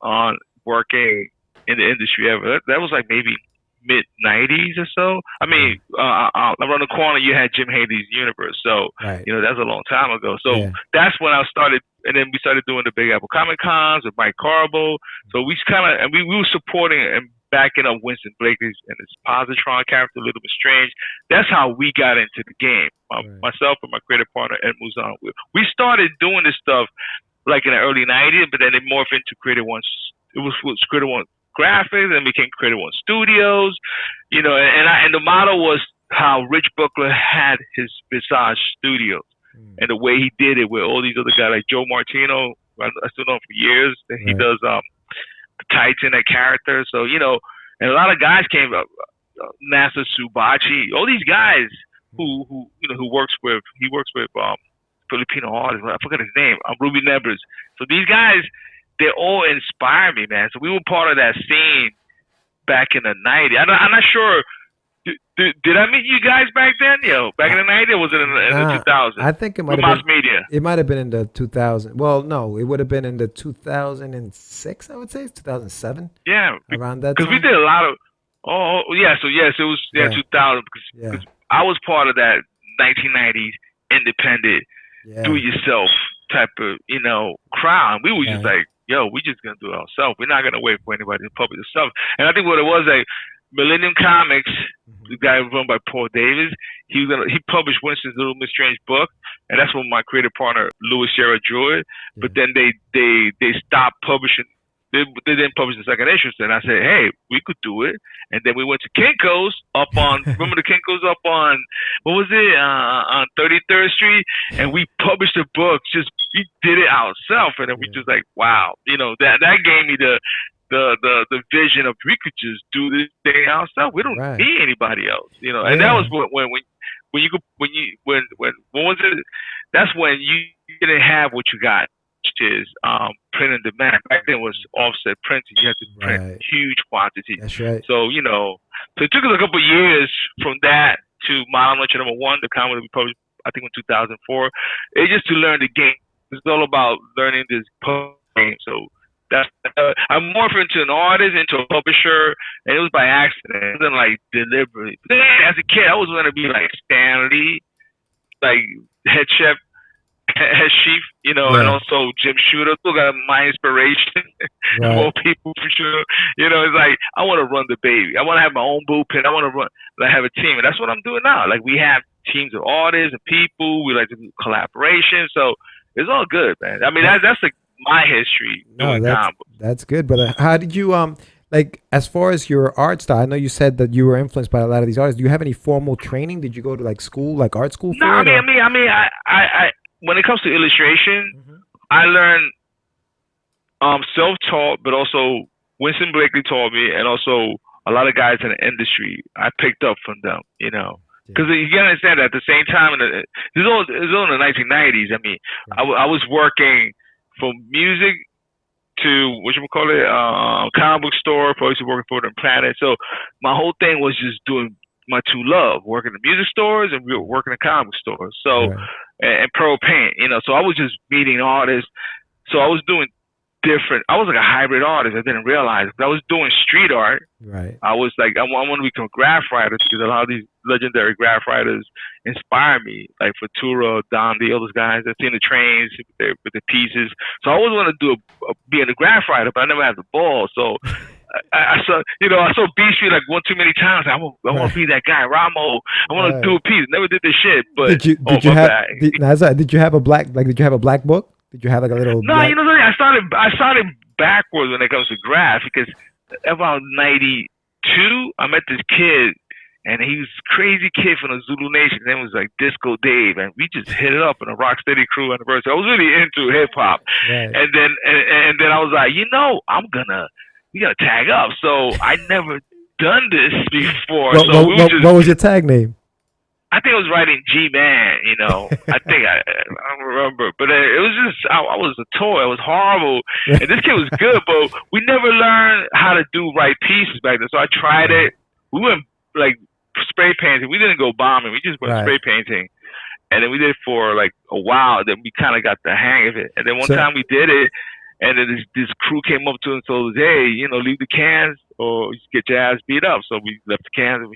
on working in the industry ever. That was like maybe mid-90s or so. I mean, around the corner you had Jim Haley's Universe. So, that's a long time ago. So that's when I started, and then we started doing the Big Apple Comic Cons with Mike Carbo. So we we were supporting and backing up Winston Blake and his Positron character, Little Bit Strange. That's how we got into the game. Myself and my creative partner, Ed Mouzon. We started doing this stuff like in the early 90s, but then it morphed into Creative One. It was Creative One Graphics and became Creative One Studios, and the model was how Rich Buckler had his Visage Studios, and the way he did it with all these other guys like Joe Martino. I still know him for years. He does the Titan, that character. So and a lot of guys came up, NASA Subachi, all these guys who works with Filipino artists. I forgot his name. Ruby Nebres. So these guys, they all inspire me, man. So we were part of that scene back in the 90s. I'm not sure. Did I meet you guys back then? Back in the 90s, or was it in the 2000s? I think it might have been media. It might have been in the 2000. Well, no, it would have been in the 2006. I would say 2007. Yeah, around that. Because we did a lot of. Oh yeah, so yes, it was 2000 because I was part of that 1990s independent, do-it-yourself type of crowd. And we were just like, we just gonna do it ourselves. We're not gonna wait for anybody to publish stuff. And I think what it was like. Millennium Comics, the guy run by Paul Davis, he published Winston's Little Miss Strange book, and that's when my creative partner Louis Sierra drew it. But then they stopped publishing. They didn't publish the second issue, and I said, hey, we could do it. And then we went to Kinko's up on remember the Kinko's up on what was it on 33rd Street, and we published a book. We did it ourselves, and then we just like, wow, that gave me the vision of we could just do this thing ourselves. We don't need anybody else, And that was when was it? That's when you didn't have what you got, which is print and demand. Back then it was offset printing. You had to print huge quantities. That's right. So so it took us a couple of years from that to Model Noche #1, the comic that we published, I think in 2004. It's just to learn the game. It's all about learning this game. So. I'm morphed into an artist, into a publisher, and it was by accident. It wasn't like deliberate. As a kid, I was going to be like Stan Lee, like head chef, head chief, and also Jim Shooter. Still got my inspiration. More people for sure. It's like I want to run the baby. I want to have my own bullpen. I want to run. I have a team, and that's what I'm doing now. Like we have teams of artists and people. We like to do collaboration, so it's all good, man. I mean, that's like. My history. No, that's good. But how did you like as far as your art style? I know you said that you were influenced by a lot of these artists. Do you have any formal training? Did you go to like school, like art school? No, I when it comes to illustration, I learned self-taught, but also Winston Blakely taught me, and also a lot of guys in the industry. I picked up from them, Because you gotta understand that at the same time, it was all in the 1990s. I mean, I was working. From music to comic book store, probably working for the Planet. So my whole thing was just doing my true love, working in music stores and working in comic stores. So and Pro Paint, So I was just meeting artists. So I was doing different. I was like a hybrid artist. I didn't realize. But I was doing street art. Right. I was like, I want to become a graph writer because a lot of these legendary graph writers inspire me, like Fatura, Dondi, all those guys. I've seen the trains with the pieces. So I always want to be a graph writer, but I never had the ball. So I saw B Street like one too many times. I want to be that guy, Ramo. I want to do a piece. Never did this shit. But did you have a black book? Did you have like a little? No, I started backwards when it comes to graph because about 92, I met this kid. And he was a crazy kid from the Zulu Nation. His name was like Disco Dave, and we just hit it up in a Rocksteady Crew anniversary. I was really into hip hop, and then I was like, we gotta tag up. So I never done this before. What was your tag name? I think I was writing G-Man. I think I don't remember, but it was just I was a toy. It was horrible, and this kid was good, but we never learned how to do right pieces back then. So I tried it. We went like. Spray painting. We didn't go bombing. We just went spray painting, and then we did it for like a while. Then we kind of got the hang of it. And then one time we did it, and then this crew came up to us and told us, "Hey, leave the cans or you get your ass beat up." So we left the cans, and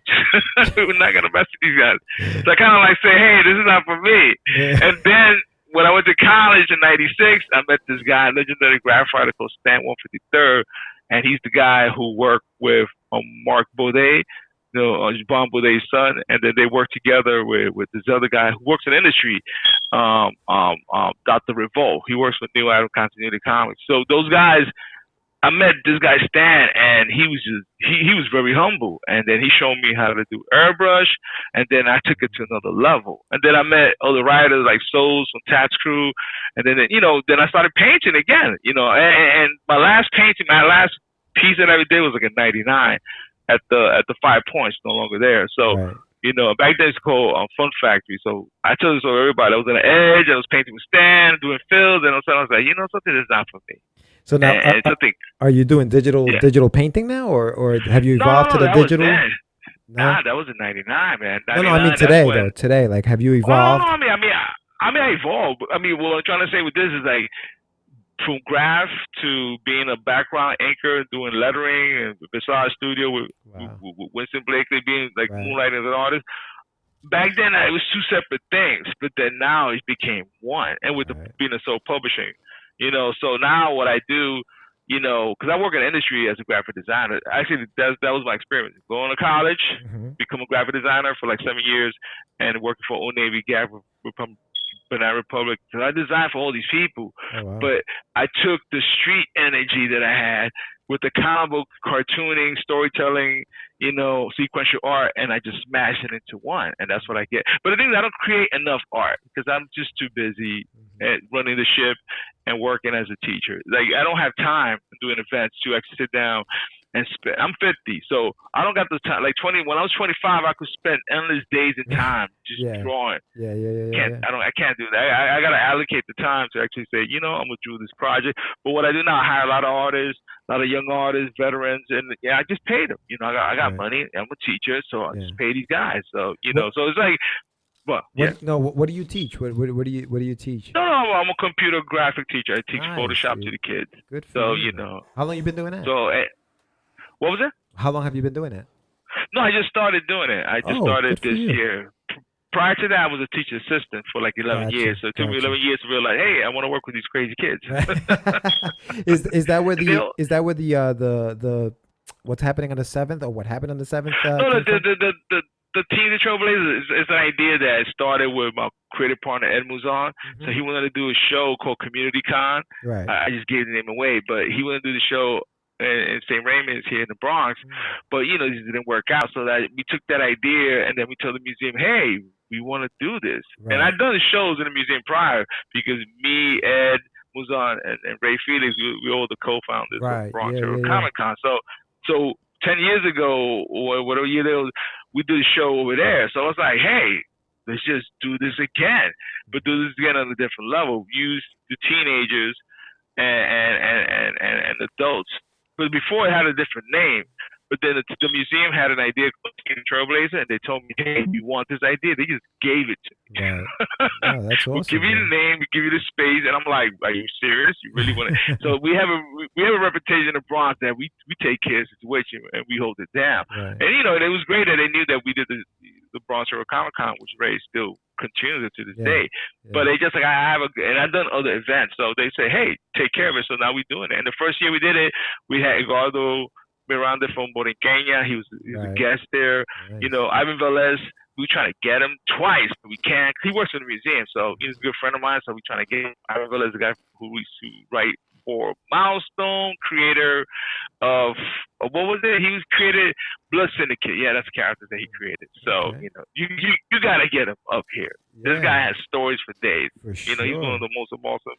we're not gonna mess with these guys. So I kind of like say, "Hey, this is not for me." And then when I went to college in '96, I met this guy, legendary graph writer called Stan 153rd, and he's the guy who worked with Mark Baudet. Bon Baudet's son, and then they work together with this other guy who works in the industry, Dr. Revolt. He works with New Adam Continuity Comics. So those guys, I met this guy Stan, and he was very humble. And then he showed me how to do airbrush, and then I took it to another level. And then I met other writers like Souls from Tats Crew, and then then I started painting again. And my last piece that I ever did was like a '99. At the 5 Points, no longer there. So, back then it's called Fun Factory. So I tell this to everybody. I was on the edge. I was painting with Stan, doing fills, and all of a sudden I was like, something is not for me. So now, are you doing digital painting now, or have you evolved to the digital? Nah, that was in '99, man. No, I mean today though. Today, like, have you evolved? Oh, no, I evolved. I mean, what I'm trying to say with this is like from graph to being a background anchor, doing lettering and Visage Studio with Winston Blakely, being like moonlighting as an artist. Back then, it was two separate things, but then now it became one. And with being a sole publishing, so now what I do, because I work in the industry as a graphic designer. Actually, that was my experience. Going to college, become a graphic designer for like 7 years, and working for Old Navy, Gap, Banana Republic. So I designed for all these people, but I took the street energy that I had with the comic book, cartooning, storytelling, sequential art, and I just smashed it into one, and that's what I get. But the thing is, I don't create enough art because I'm just too busy at running the ship and working as a teacher. Like, I don't have time doing events to actually sit down and spend. I'm 50, so I don't got the time. Like when I was 25, I could spend endless days and time just drawing. I can't do that. I gotta allocate the time to actually say, I'm gonna do this project. But what I do now, I hire a lot of artists, a lot of young artists, veterans, and I just pay them. I got money. I'm a teacher, so I just pay these guys. So so it's like. Well, what do you teach? What do you teach? No, I'm a computer graphic teacher. I teach Photoshop to the kids. Good for you. How long you been doing that? So, what was it? How long have you been doing it? No, I just started doing it. I just started this year. Prior to that, I was a teacher assistant for like 11 years. So it took me 11 years to realize, hey, I want to work with these crazy kids. Is that where the what's happening on the 7th, or what happened on the 7th? No, the Teens of Trailblazers is an idea that started with my creative partner, Ed Mouzon. So he wanted to do a show called Community Con. Right. I just gave the name away, but he wanted to do the show in St. Raymond's here in the Bronx. But, it didn't work out. So that we took that idea and then we told the museum, hey, we want to do this. Right. And I'd done the shows in the museum prior because me, Ed Mouzon, and Ray Felix, we were all the co-founders of Bronx Age of Comic Con. So 10 years ago, or whatever year it was, we did a show over there. So I was like, hey, let's just do this again, but do this again on a different level. Use the teenagers and adults. But before it had a different name. But then the museum had an idea called Teen Trailblazer, and they told me, hey, we want this idea. They just gave it to me. Right. Oh, that's awesome. We give you the name, we give you the space, and I'm like, are you serious? You really want to? So we have a reputation in Bronx that we take care of the situation and we hold it down. Right. And it was great that they knew that we did the Bronx Age Comic Con, which Ray still continues it to this day. Yeah. But they just like, and I've done other events, so they say, hey, take care of it. So now we're doing it. And the first year we did it, we had Eduardo Miranda from Borinqueña. He was a guest there. Nice. Ivan Velez, we were trying to get him twice, but we can't. He works in the museum, so he's a good friend of mine, so we're trying to get him. Ivan Velez, the guy who used to write for Milestone, creator of what was it? He was created Blood Syndicate. Yeah, that's the characters that he created. So, you got to get him up here. Yeah. This guy has stories for days. For sure. He's one of the most awesome.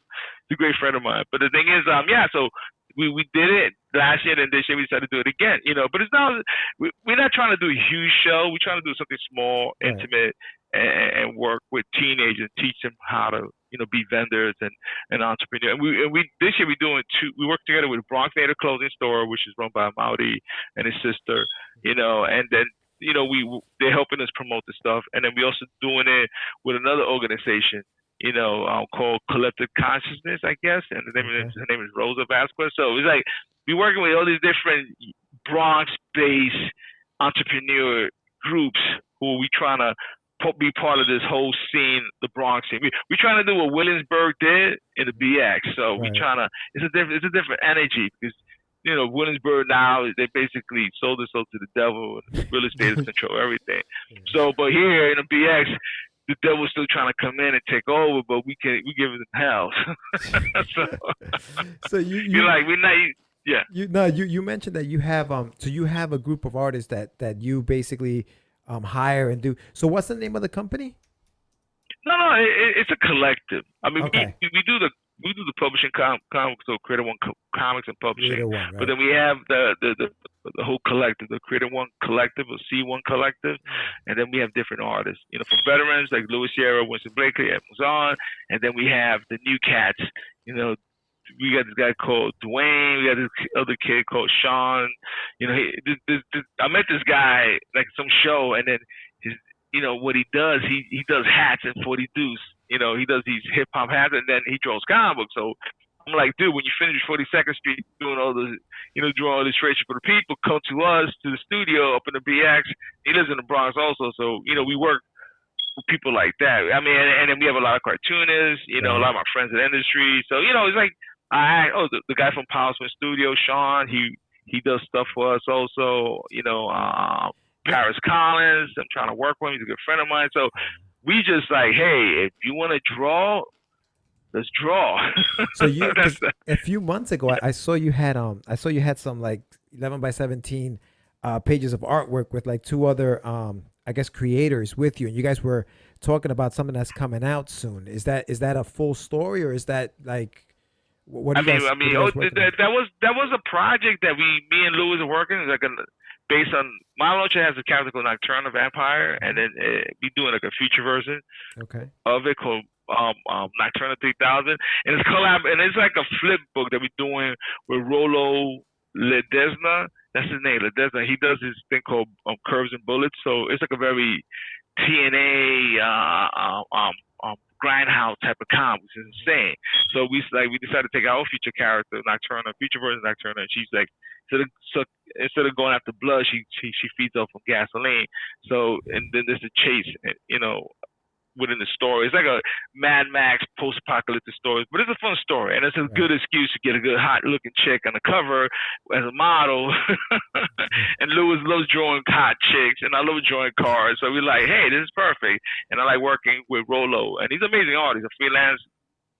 He's a great friend of mine. But the thing is, so we did it last year, and this year we decided to do it again, but it's not, we're not trying to do a huge show. We're trying to do something small, intimate, and work with teenagers, teach them how to, be vendors and entrepreneurs. And we this year we work together with Bronx Native Clothing Store, which is run by Maudi and his sister, and then, they're helping us promote the stuff. And then we also doing it with another organization, called Collective Consciousness, I guess. And her name is Rosa Vasquez. So it's like we're working with all these different Bronx-based entrepreneur groups who we trying to be part of this whole scene, the Bronx scene. We're trying to do what Williamsburg did in the BX. So we're trying to. It's a different energy because. Williamsburg now, they basically sold us to the devil, and real estate is control everything. So, but here in the BX, the devil's still trying to come in and take over, but we give them hell. So you mentioned that you have so you have a group of artists that you basically hire and do. So what's the name of the company? No, it's a collective. I mean, we do the publishing comics, so Creator One Comics and Publishing. Right. But then we have the whole collective, the Creator One Collective or C1 Collective, and then we have different artists. From veterans like Louis Sierra, Winston Blakely, Ed Mouzon, and then we have the new cats. we got this guy called Dwayne. We got this other kid called Sean. You know, I met this guy like some show, and then his, you know, what he does, he does hats and 40 deuce. You know, he does these hip hop hats, and then he draws comic books. So I'm like, dude, when you finish 42nd Street doing all the, you know, drawing illustration for the people, come to us, to the studio up in the BX. He lives in the Bronx also, so, you know, we work with people like that. I mean, and then we have a lot of cartoonists, you know, a lot of my friends in the industry. So, you know, it's like, the guy from Power Swing Studio, Sean, he does stuff for us also, you know, Paris Collins, I'm trying to work with him, he's a good friend of mine. So we just like, hey, if you want to draw, let's draw. So you, a few months ago, I saw you had some like 11 by 17 pages of artwork with like two other I guess creators with you, and you guys were talking about something that's coming out soon. Is that a full story, or is that like what? That was a project that me and Louis are working. It's like based on Noche has a character called Nocturne, vampire, and then we doing like a future version of it called Nocturne 3000, and it's collab, and it's like a flip book that we're doing with Rollo Ledesma. That's his name, Ledesma. He does this thing called Curves and Bullets. So it's like a very TNA grindhouse type of comic, which is insane. So we decided to take our future character, Nocturne, future version of Nocturne, and she's like, instead of going after blood, she feeds off of gasoline. So, and then there's a chase, you know, within the story. It's like a Mad Max post-apocalyptic story, but it's a fun story, and it's a good excuse to get a good hot-looking chick on the cover as a model. And Louis loves drawing hot chicks, and I love drawing cars, so we're like, hey, this is perfect. And I like working with Rollo, and he's an amazing artist, a freelance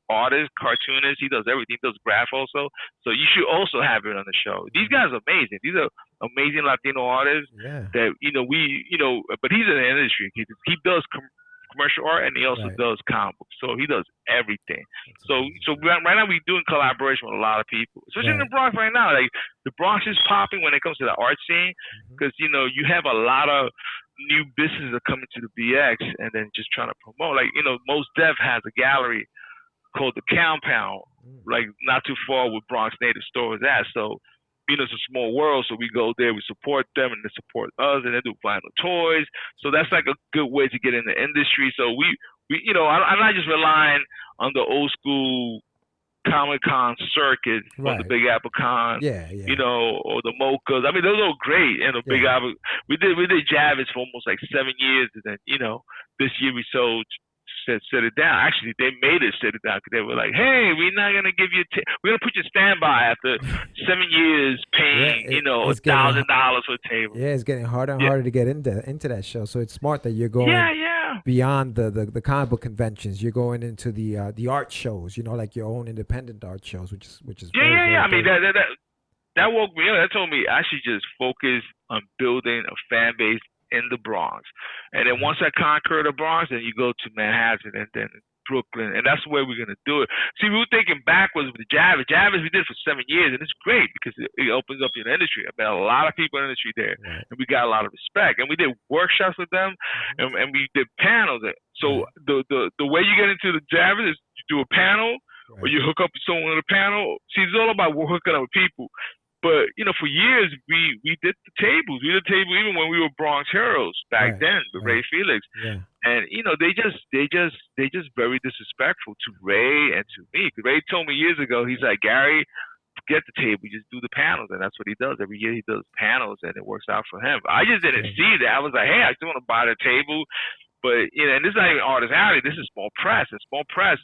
artist, cartoonist. He does everything. He does graph also, so you should also have it on the show. These guys are amazing. These are amazing Latino artists that, you know, but he's in the industry. He does commercial art, and he also does comic books. So he does everything. So right now we're doing collaboration with a lot of people, especially in the Bronx right now. Like the Bronx is popping when it comes to the art scene, because you know you have a lot of new businesses that are coming to the BX and then just trying to promote. Like, you know, Mos Def has a gallery called the Compound, like not too far where Bronx Native Store is at. So, you know, it's a small world, so we go there, we support them, and they support us, and they do vinyl toys. So that's like a good way to get in the industry. So we you know, I'm not just relying on the old school Comic-Con circuit or the Big Apple Con, you know, or the Mochas. I mean, those are great. And the Big Apple, we did Javis for almost like 7 years, and then, you know, this year we set it down. Actually, they made it set it down because they were like, hey, we're not going to give you we're going to put you standby after 7 years paying, you know, $1,000 for a table. Yeah, it's getting harder and harder to get into that show. So it's smart that you're going beyond the comic book conventions. You're going into the art shows, you know, like your own independent art shows, which is very I mean, that woke me up. That told me I should just focus on building a fan base in the Bronx. And then once I conquer the Bronx, then you go to Manhattan and then Brooklyn, and that's the way we're going to do it. See, we were thinking backwards with the Javis. Javis we did for 7 years, and it's great because it opens up your industry. I met a lot of people in the industry there, and we got a lot of respect. And we did workshops with them, and we did panels. So the way you get into the Javis is you do a panel, or you hook up with someone on a panel. See, it's all about hooking up with people. But, you know, for years, we did the tables. We did the table even when we were Bronx Heroes back then with Ray Felix. And, you know, they just very disrespectful to Ray and to me. Ray told me years ago, he's like, Gary, forget the table. Just do the panels. And that's what he does. Every year he does panels, and it works out for him. I just didn't see that. I was like, hey, I still want to buy the table. But, you know, and this is not even artist alley. This is small press. And small press,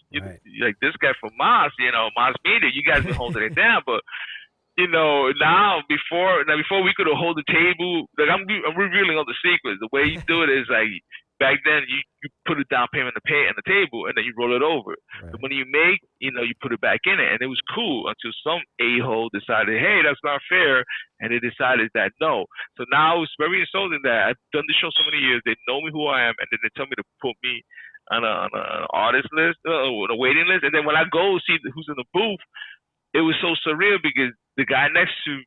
like this guy from Moss, you know, Moss Media, you guys been holding it down. But, you know, now before we could hold the table, like I'm revealing all the secrets. The way you do it is like back then you put a down payment on the table, and then you roll it over. The money you make, you know, you put it back in it, and it was cool until some a-hole decided, hey, that's not fair, and they decided that no. So now it's very insulting that I've done the show so many years. They know me who I am, and then they tell me to put me on an artist list, on a waiting list, and then when I go see who's in the booth, it was so surreal because the guy next to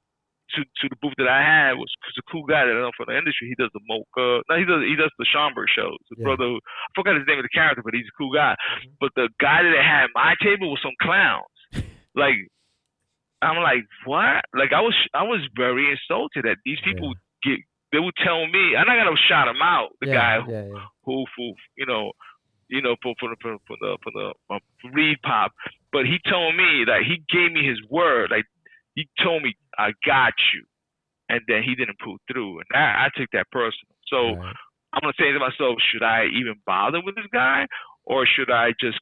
the booth that I had was a cool guy that I know from the industry. He does the Mocha. No, he does the Schomburg shows. The brother, I forgot his name of the character, but he's a cool guy. But the guy that I had at my table was some clowns. Like, I'm like, what? Like, I was very insulted that these people get. They would tell me, and I gotta shout him out. The guy who for the Reed Pop, but he told me that he gave me his word. Like, he told me, I got you, and then he didn't pull through, and I took that personal. So I'm gonna say to myself, should I even bother with this guy, or should I just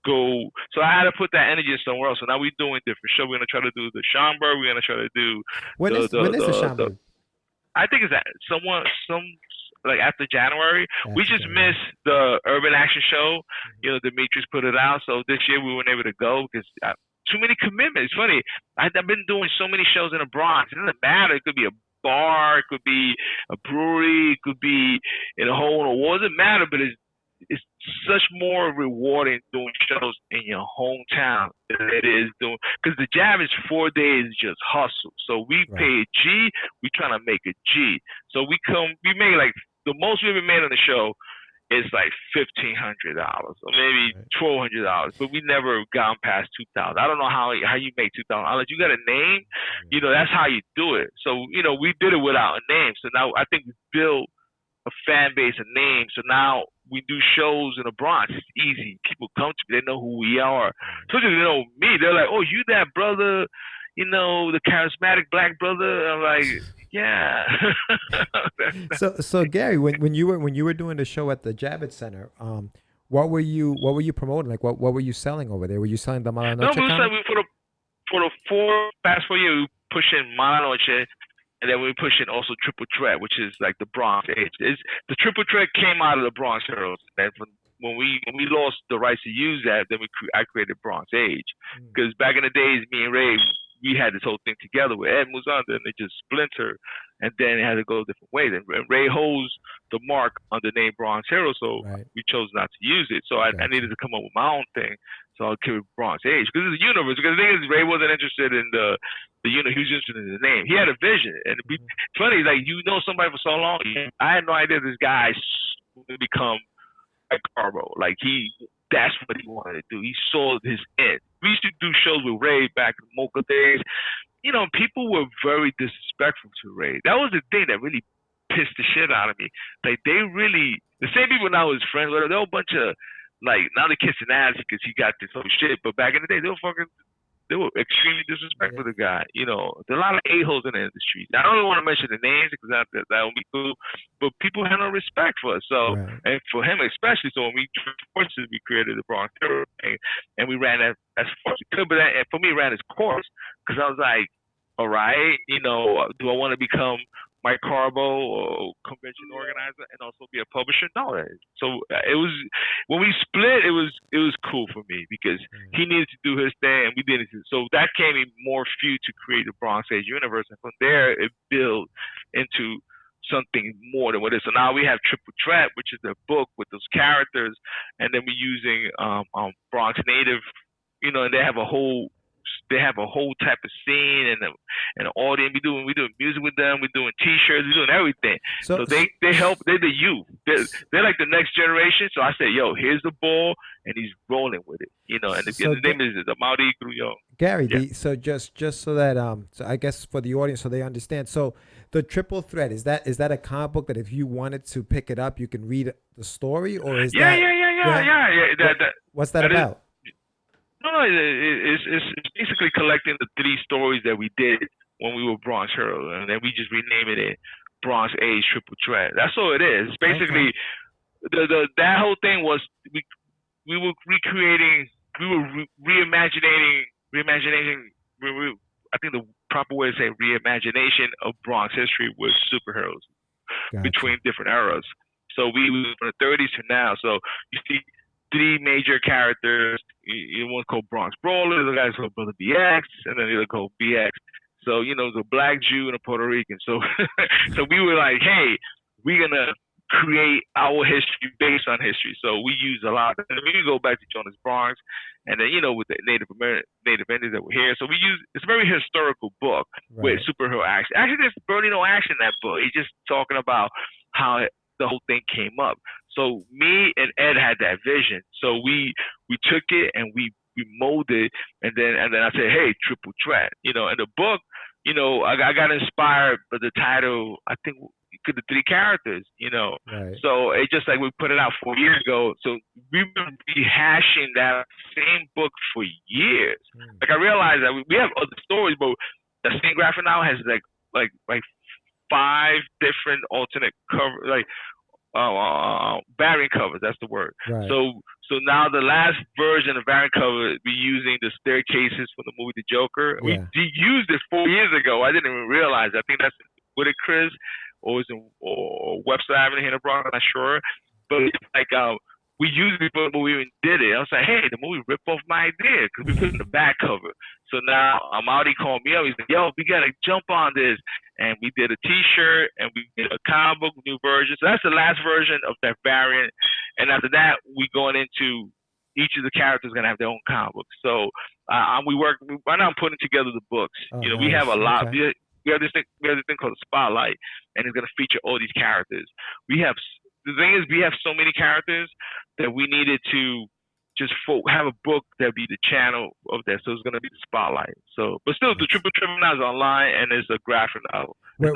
go? So I had to put that energy somewhere else. So now we're doing different show. We're gonna try to do the Schomburg. We're gonna try to do when is the Schomburg? I think it's some like after January. We just missed the Urban Action Show. You know, Demetrius put it out, so this year we weren't able to go because too many commitments. It's funny. I've been doing so many shows in the Bronx. It doesn't matter. It could be a bar, it could be a brewery, it could be in a hole in a wall. It doesn't matter, but it's such more rewarding doing shows in your hometown than it is doing, because the Jam is 4 days just hustle. So we pay a G, we trying to make a G. So we made like the most we ever made on the show is like $1,500 or maybe $1,200, but we never gone past 2,000. I don't know how you make 2,000. Unless you got a name, you know, that's how you do it. So, you know, we did it without a name. So now I think we built a fan base, a name. So now we do shows in the Bronx. It's easy. People come to me. They know who we are. So they know me. They're like, oh, you that brother, you know, the charismatic black brother. I'm like, yeah. So Gary, when you were doing the show at the Javits Center, what were you promoting? Like what were you selling over there? Were you selling the Mala Noche? No, for the past 4 years, we pushing Mala Noche, and then we pushing also Triple Threat, which is like the Bronx Age. The Triple Threat came out of the Bronx Heroes, and when we lost the rights to use that, then I created Bronx Age, because back in the days, me and Ray, we had this whole thing together with Ed Mouzon, then it just splintered, and then it had to go different ways. And Ray holds the mark on the name Bronx Hero, so we chose not to use it. So I needed to come up with my own thing, so I'll carry Bronx Age, because it's a universe. Because the thing is, Ray wasn't interested in the unit, he was interested in the name. He had a vision, and it's funny, like, you know somebody for so long. I had no idea this guy would become like Carbo. Like, that's what he wanted to do. He saw his end. We used to do shows with Ray back in the Mocha days. You know, people were very disrespectful to Ray. That was the thing that really pissed the shit out of me. Like, the same people now his friends, they're a bunch of, like, now they're kissing ass because he got this whole shit. But back in the day, they were extremely disrespectful to the guy. You know, there are a lot of a-holes in the industry. I don't even want to mention the names because that would be cool, but people had no respect for us. So, and for him especially. So when we created the Bronx Hero, and we ran that as far as we could. But for me, it ran its course, because I was like, all right, you know, do I want to become Mike Carbo or convention organizer and also be a publisher? No. So it was, when we split, it was cool for me, because he needed to do his thing and we did it. So that came in more few to create the Bronx Age universe, and from there it built into something more than what it is. So now we have Triple Threat, which is a book with those characters, and then we're using Bronx Native, you know, and they have a whole type of scene and an audience. We doing music with them. We're doing T-shirts. We're doing everything. So they help. They're the youth. They're like the next generation. So I say, yo, here's the ball, and he's rolling with it. You know, and the name is the Mauri Grullon. Gary, so just so that so I guess for the audience, so they understand. So the Triple Threat, is that a comic book that if you wanted to pick it up, you can read the story, or is yeah. What's that about? No, it's basically collecting the 3 stories that we did when we were Bronx Heroes, and then we just renamed it Bronx Age Triple Threat. That's all it is. Basically, that whole thing was we were recreating, we were reimagining. I think the proper way to say reimagination of Bronx history with superheroes between different eras. So we were from the 30s to now. So you see 3 major characters. One's called Bronx Brawler, the guy's called Brother BX, and then the other called BX. So, you know, the Black Jew and a Puerto Rican. So so we were like, hey, we're going to create our history based on history. So we use a lot. And we can go back to Jonas Bronx, and then, you know, with the Native Indians that were here. So it's a very historical book with superhero action. Actually, there's barely no action in that book. It's just talking about how the whole thing came up. So me and Ed had that vision. So we took it and we we molded, and then I said, hey, triple threat, you know. And the book, you know, I got inspired by the title. I think the 3 characters, you know. Right. So it's just like we put it out 4 years ago. So we've been rehashing that same book for years. Like I realized that we have other stories, but the same graphic novel has like 5 different alternate cover, like variant covers. That's the word. Right. So now the last version of variant cover, we're using the staircases from the movie The Joker. Yeah. We used it 4 years ago. I didn't even realize. I think that's with it, Chris, or it's in Webster Avenue here in the Bronx. I'm not sure, but it's like we used it before we even did it. I was like, hey, the movie ripped off my idea because we put it in the back cover. So now Amadi called me up. He's like, yo, we got to jump on this. And we did a T-shirt and we did a comic book new version. So that's the last version of that variant. And after that, we going into each of the characters going to have their own comic book. So right now I'm putting together the books. Oh, you know, nice. we have a lot. Okay. We have this thing called the Spotlight, and it's going to feature all these characters. The thing is, we have so many characters that we needed to just have a book that be the channel of that. So it's going to be the Spotlight. So, but still, the Triple now is online, and it's a graphic novel. It's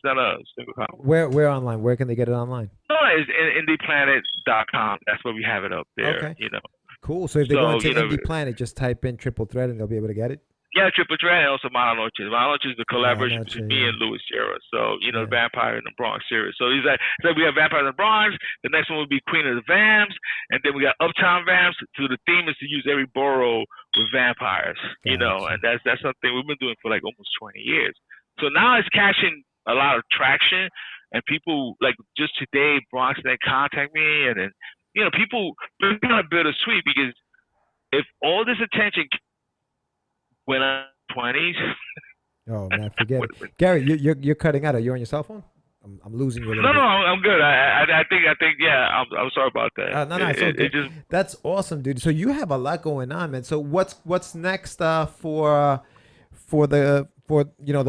not a single comic. Where online? Where can they get it online? No, it's IndyPlanet.com. That's where we have it up there. Okay. You know. Cool. So if they go into Indie Planet, just type in Triple Threat, and they'll be able to get it. Yeah, Triple Threat and also Noche. Noche is the collaboration between me and Louis Sierra. So, you know, the Vampire in the Bronx series. So he's like, we have Vampire in the Bronx. The next one will be Queen of the Vamps. And then we got Uptown Vamps. So the theme is to use every borough with vampires, you know, and that's something we've been doing for like almost 20 years. So now it's catching a lot of traction. And people, like just today, Bronx they contact me. And then, you know, people, it's kind of bittersweet because if all this attention when I'm 20s. Oh man, forget it. Gary, you're cutting out. Are you on your cell phone? I'm losing you a little bit. No, I'm good. I think yeah. I'm sorry about that. No, it's okay. That's awesome, dude. So you have a lot going on, man. So what's next for the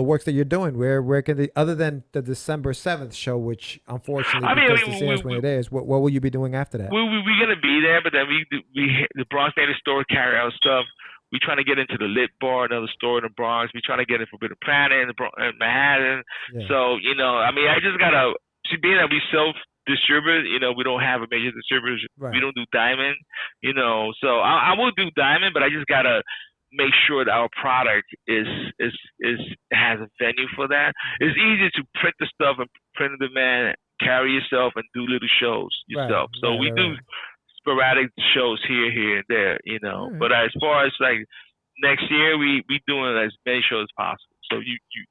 works that you're doing? Where can they, other than the December 7th show, which unfortunately because the series when it is, what will you be doing after that? We're gonna be there, but then we the Bronx Native Store carry out stuff. We trying to get into the Lit Bar, another store in the Bronx. We trying to get in Forbidden Planet in Manhattan. Yeah. So, you know, I mean, I just got to, being that we self-distribute, you know, we don't have a major distributor. Right. We don't do Diamond, you know. So I will do Diamond, but I just got to make sure that our product has a venue for that. It's easy to print the stuff and print the demand, carry yourself, and do little shows yourself. Right. So we do sporadic shows here and there, you know. Right. But as far as like next year, we doing as many shows as possible. So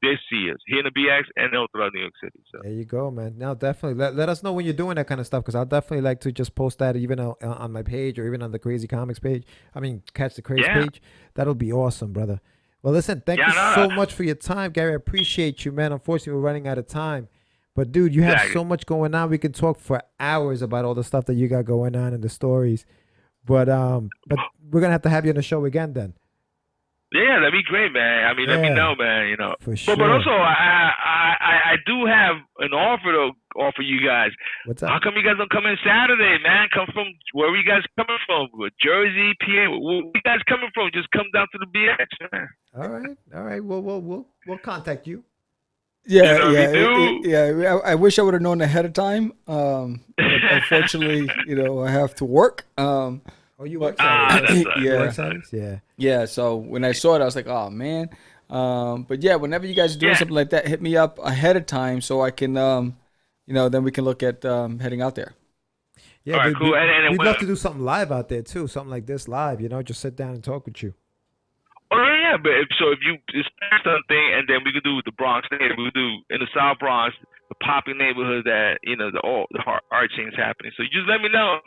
they see us here in the BX and all throughout New York City. So there you go, man. Now definitely let us know when you're doing that kind of stuff, because I'll definitely like to just post that even on my page or even on the Crazy Comics page. I mean, catch the Craze page. That'll be awesome, brother. Well, listen, thank you so much for your time, Gary. I appreciate you, man. Unfortunately, we're running out of time. But dude, you have so much going on. We can talk for hours about all the stuff that you got going on and the stories. But we're gonna have to have you on the show again then. Yeah, that'd be great, man. I mean, let me know, man. You know. For sure. But also, I do have an offer to offer you guys. What's up? How come you guys don't come in Saturday, man? Come from where are you guys coming from? Jersey, PA. Where you guys coming from? Just come down to the BX, man. All right. We'll contact you. Yeah. I wish I would have known ahead of time. Unfortunately, you know, I have to work. You work Saturdays? Yeah. So when I saw it, I was like, oh man. But yeah, whenever you guys are doing something like that, hit me up ahead of time so I can, then we can look at heading out there. Yeah, right, cool. We'd love to do something live out there too. Something like this live, you know, just sit down and talk with you. Oh yeah, but if you expect something, and then we could do the Bronx Native, we could do in the South Bronx, the popping neighborhood that the art scene's happening. So you just let me know,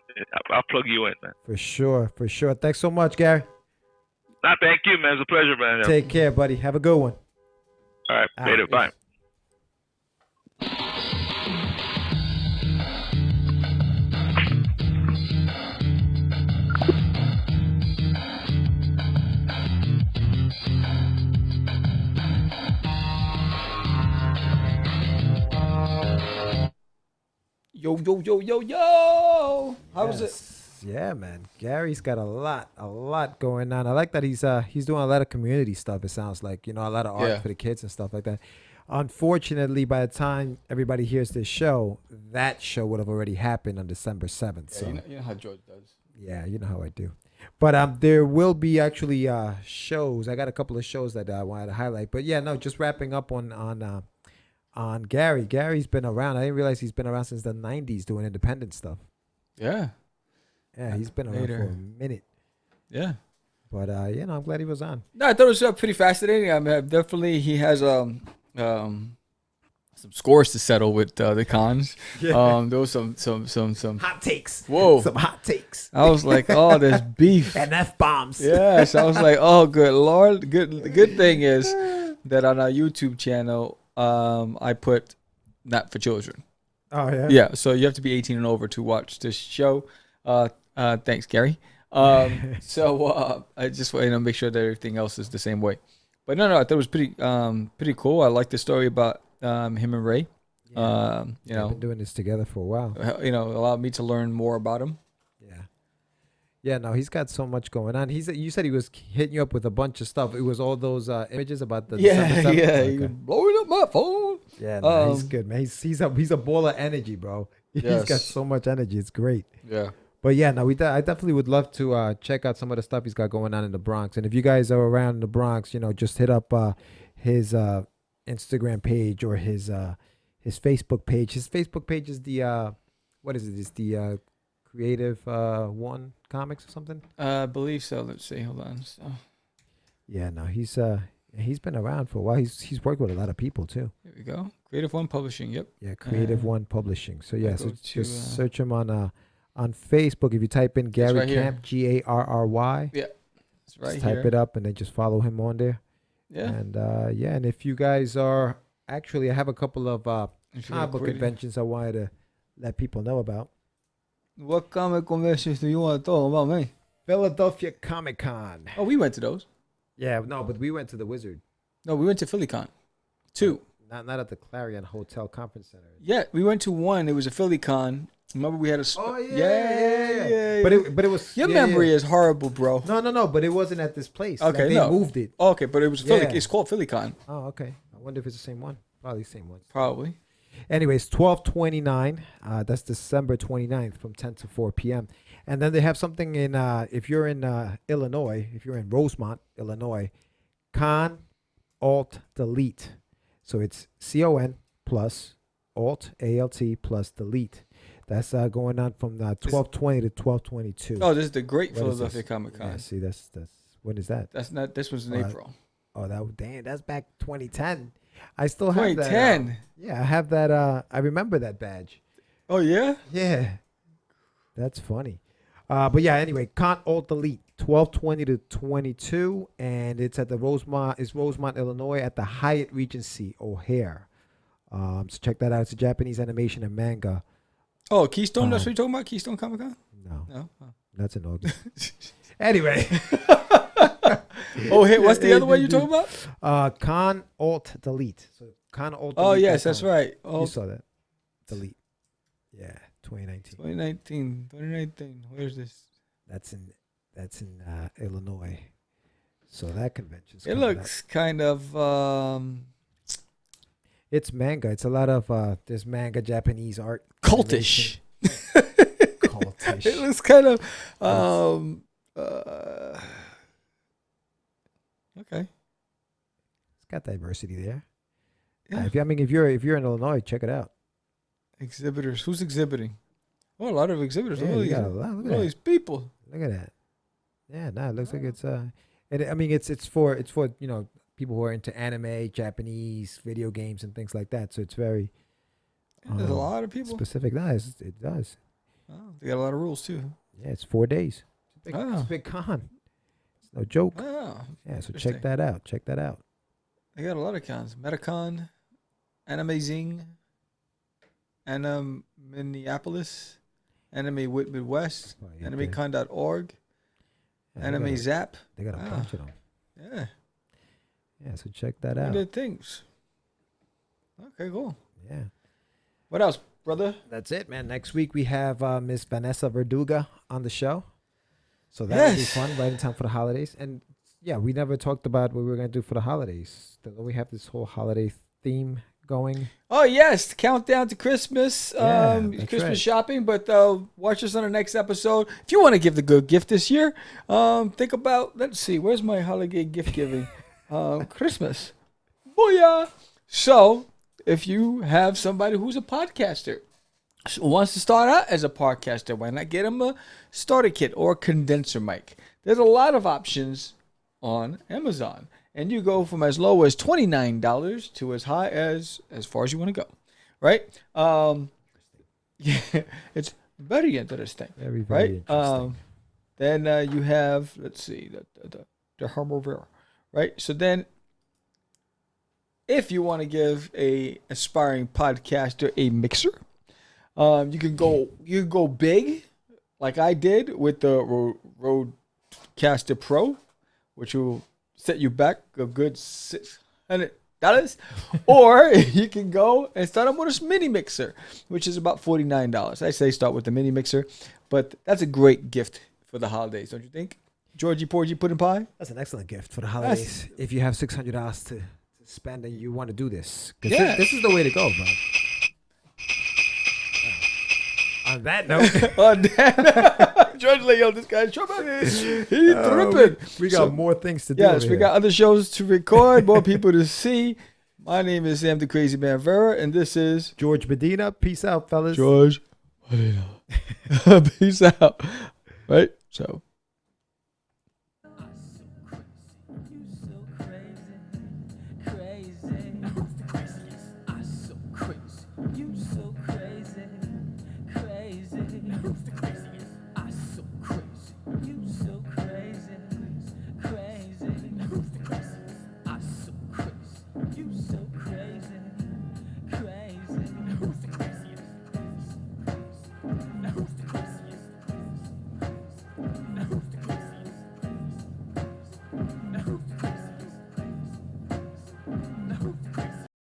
I'll plug you in, man. For sure. Thanks so much, Gary. Thank you, man. It's a pleasure, man. Take care, buddy. Have a good one. All right, later. Bye. Yo. How was it? Yeah, man. Gary's got a lot going on. I like that he's doing a lot of community stuff. It sounds like, a lot of art Yeah. for the kids and stuff like that. Unfortunately, by the time everybody hears this show, that show would have already happened on December 7th. Yeah, So you know how George does. yeah, you know how I do. But there will be actually shows. I got a couple of shows that I wanted to highlight. But yeah, no, just wrapping up on Gary. Gary's been around. I didn't realize he's been around since the 90s doing independent stuff. Yeah. Yeah, he's been around for a minute. Yeah. But I'm glad he was on. No, I thought it was pretty fascinating. I mean, definitely he has some scores to settle with the cons. Yeah. There was some Hot takes. Whoa. Some hot takes. I was like, oh, there's beef. And F-bombs. Yes, I was like, oh, good Lord. The good thing is that on our YouTube channel, I put not for children. Oh, yeah? Yeah, so you have to be 18 and over to watch this show. Thanks, Gary. So I just want to make sure that everything else is the same way. But no, I thought it was pretty cool. I like the story about him and Ray. Yeah. They've been doing this together for a while. Allowed me to learn more about him. Yeah. Yeah, no, he's got so much going on. You said he was hitting you up with a bunch of stuff. It was all those images about the December 7th? He was blowing up my phone. Yeah, no, he's good, man. He's a ball of energy, bro. He's got Yes. so much energy. It's great. Yeah. But yeah, no, I definitely would love to check out some of the stuff he's got going on in the Bronx. And if you guys are around in the Bronx, just hit up his Instagram page or his Facebook page. His Facebook page is the what is it? It's the Creative One Comics or something. I believe so. Let's see. Hold on. So Yeah, no, he's been around for a while. He's worked with a lot of people too. here we go. Creative One Publishing. Yep. Yeah, Creative Uh, One Publishing. So yeah, I so go to, just search him on Facebook. If you type in Gary right here. Camp, Garry, It's right just here. type it up and then just follow him on there. Yeah. And and if you guys are actually, I have a couple of If you're comic book creative. conventions I wanted to let people know about. What comic conventions do you want to talk about, me? Philadelphia Comic Con. Oh, we went to those. Yeah, no, but we went to the Wizard. No, we went to PhillyCon. 2. Not at the Clarion Hotel Conference Center. Yeah, we went to 1. It was a PhillyCon. Remember we had a. Oh yeah. But it was Your yeah, memory yeah. is horrible, bro. No, but it wasn't at this place. Okay, Like, they no. moved it. Okay, but it was Philly. Yeah. It's called PhillyCon. Oh, okay. I wonder if it's the same one. Probably the same one. Probably. Anyways, 12/29. That's December 29th from 10 to 4 p.m. And then they have something in, if you're in Illinois, if you're in Rosemont, Illinois, Con Alt Delete. So it's CON plus Alt ALT plus Delete. That's going on from 12/20 to 12/22. Oh, this is the Great What is Philadelphia this? Comic Con. Yeah, see, that's when is that? That's not. This was in All right. April. Oh, that's back 2010. I still have that. 2010. Yeah, I have that. I remember that badge. Oh yeah. Yeah, that's funny. But yeah, anyway, Con Alt Delete, 12/20 to 22, and it's at the Rosemont, Illinois, at the Hyatt Regency O'Hare. So check that out. It's a Japanese animation and manga. Oh, Keystone. That's what you're talking about. Keystone Comic Con. No, No. Oh. that's in August. Anyway, Oh, hey, what's the other one you're talking about? Con Alt Delete. So Con Alt. Oh Delete yes, that's .com. right. You Oh, saw that. Delete. Yeah, 2019. 2019. Where's this? That's in Illinois. So that convention's It coming up. looks kind of It's manga. It's a lot of there's manga, Japanese art. cultish. Cultish. It looks kind of okay. It's got diversity there. Yeah. If you're in Illinois, check it out. Exhibitors. Who's exhibiting? Oh, a lot of exhibitors. Yeah, Look at you these- got a lot. Look at all that. these people. Look at that. Yeah, no, it looks like it's and I mean it's for people who are into anime, Japanese video games and things like that. So it's very There's a lot of people. specific. No, it does. Oh, they got a lot of rules too. Yeah, it's 4 days. It's Oh. a big con. It's no joke. Oh, Yeah, so interesting. check that out. Check that out. they got a lot of cons. Metacon, Animazing, Anime Minneapolis, Anime Midwest, Oh, yeah, AnimeCon.org, yeah, Anime Zap. They got a Ah. bunch of them. Yeah, Yeah, so check that what out. good things. Okay, cool. Yeah. What else? brother? That's it, man. Next week we have Miss Vanessa Verduga on the show. So that'll be fun, right in time for the holidays. And yeah, we never talked about what we were going to do for the holidays. Don't we have this whole holiday theme going? Oh, yes. Countdown to Christmas. Christmas right. shopping. But watch us on the next episode. If you want to give the good gift this year, think about, let's see, where's my holiday gift giving? Christmas. Booyah. So, if you have somebody who's a podcaster, who wants to start out as a podcaster, why not get them a starter kit or a condenser mic? There's a lot of options on Amazon. And you go from as low as $29 to as high as far as you want to go. Right? Yeah, it's very interesting. Very right? interesting. Then you have, let's see, the Hermovera. Right? So then, if you want to give a aspiring podcaster a mixer, you can go big, like I did with the Rodecaster Pro, which will set you back a good $600. Or you can go and start up with a mini mixer, which is about $49. I say start with the mini mixer, but that's a great gift for the holidays, don't you think? Georgie Porgy Pudding Pie? That's an excellent gift for the holidays. If you have $600 to spend and you want to do this. Yeah. This is the way to go, bro. On that note, George like, yo, this guy's tripping. He's tripping. We got more things to do. Yes, we got other shows to record, more people to see. My name is Sam the Crazy Man Vera, and this is George Medina. Peace out, fellas. George Medina. Peace out. Right? So.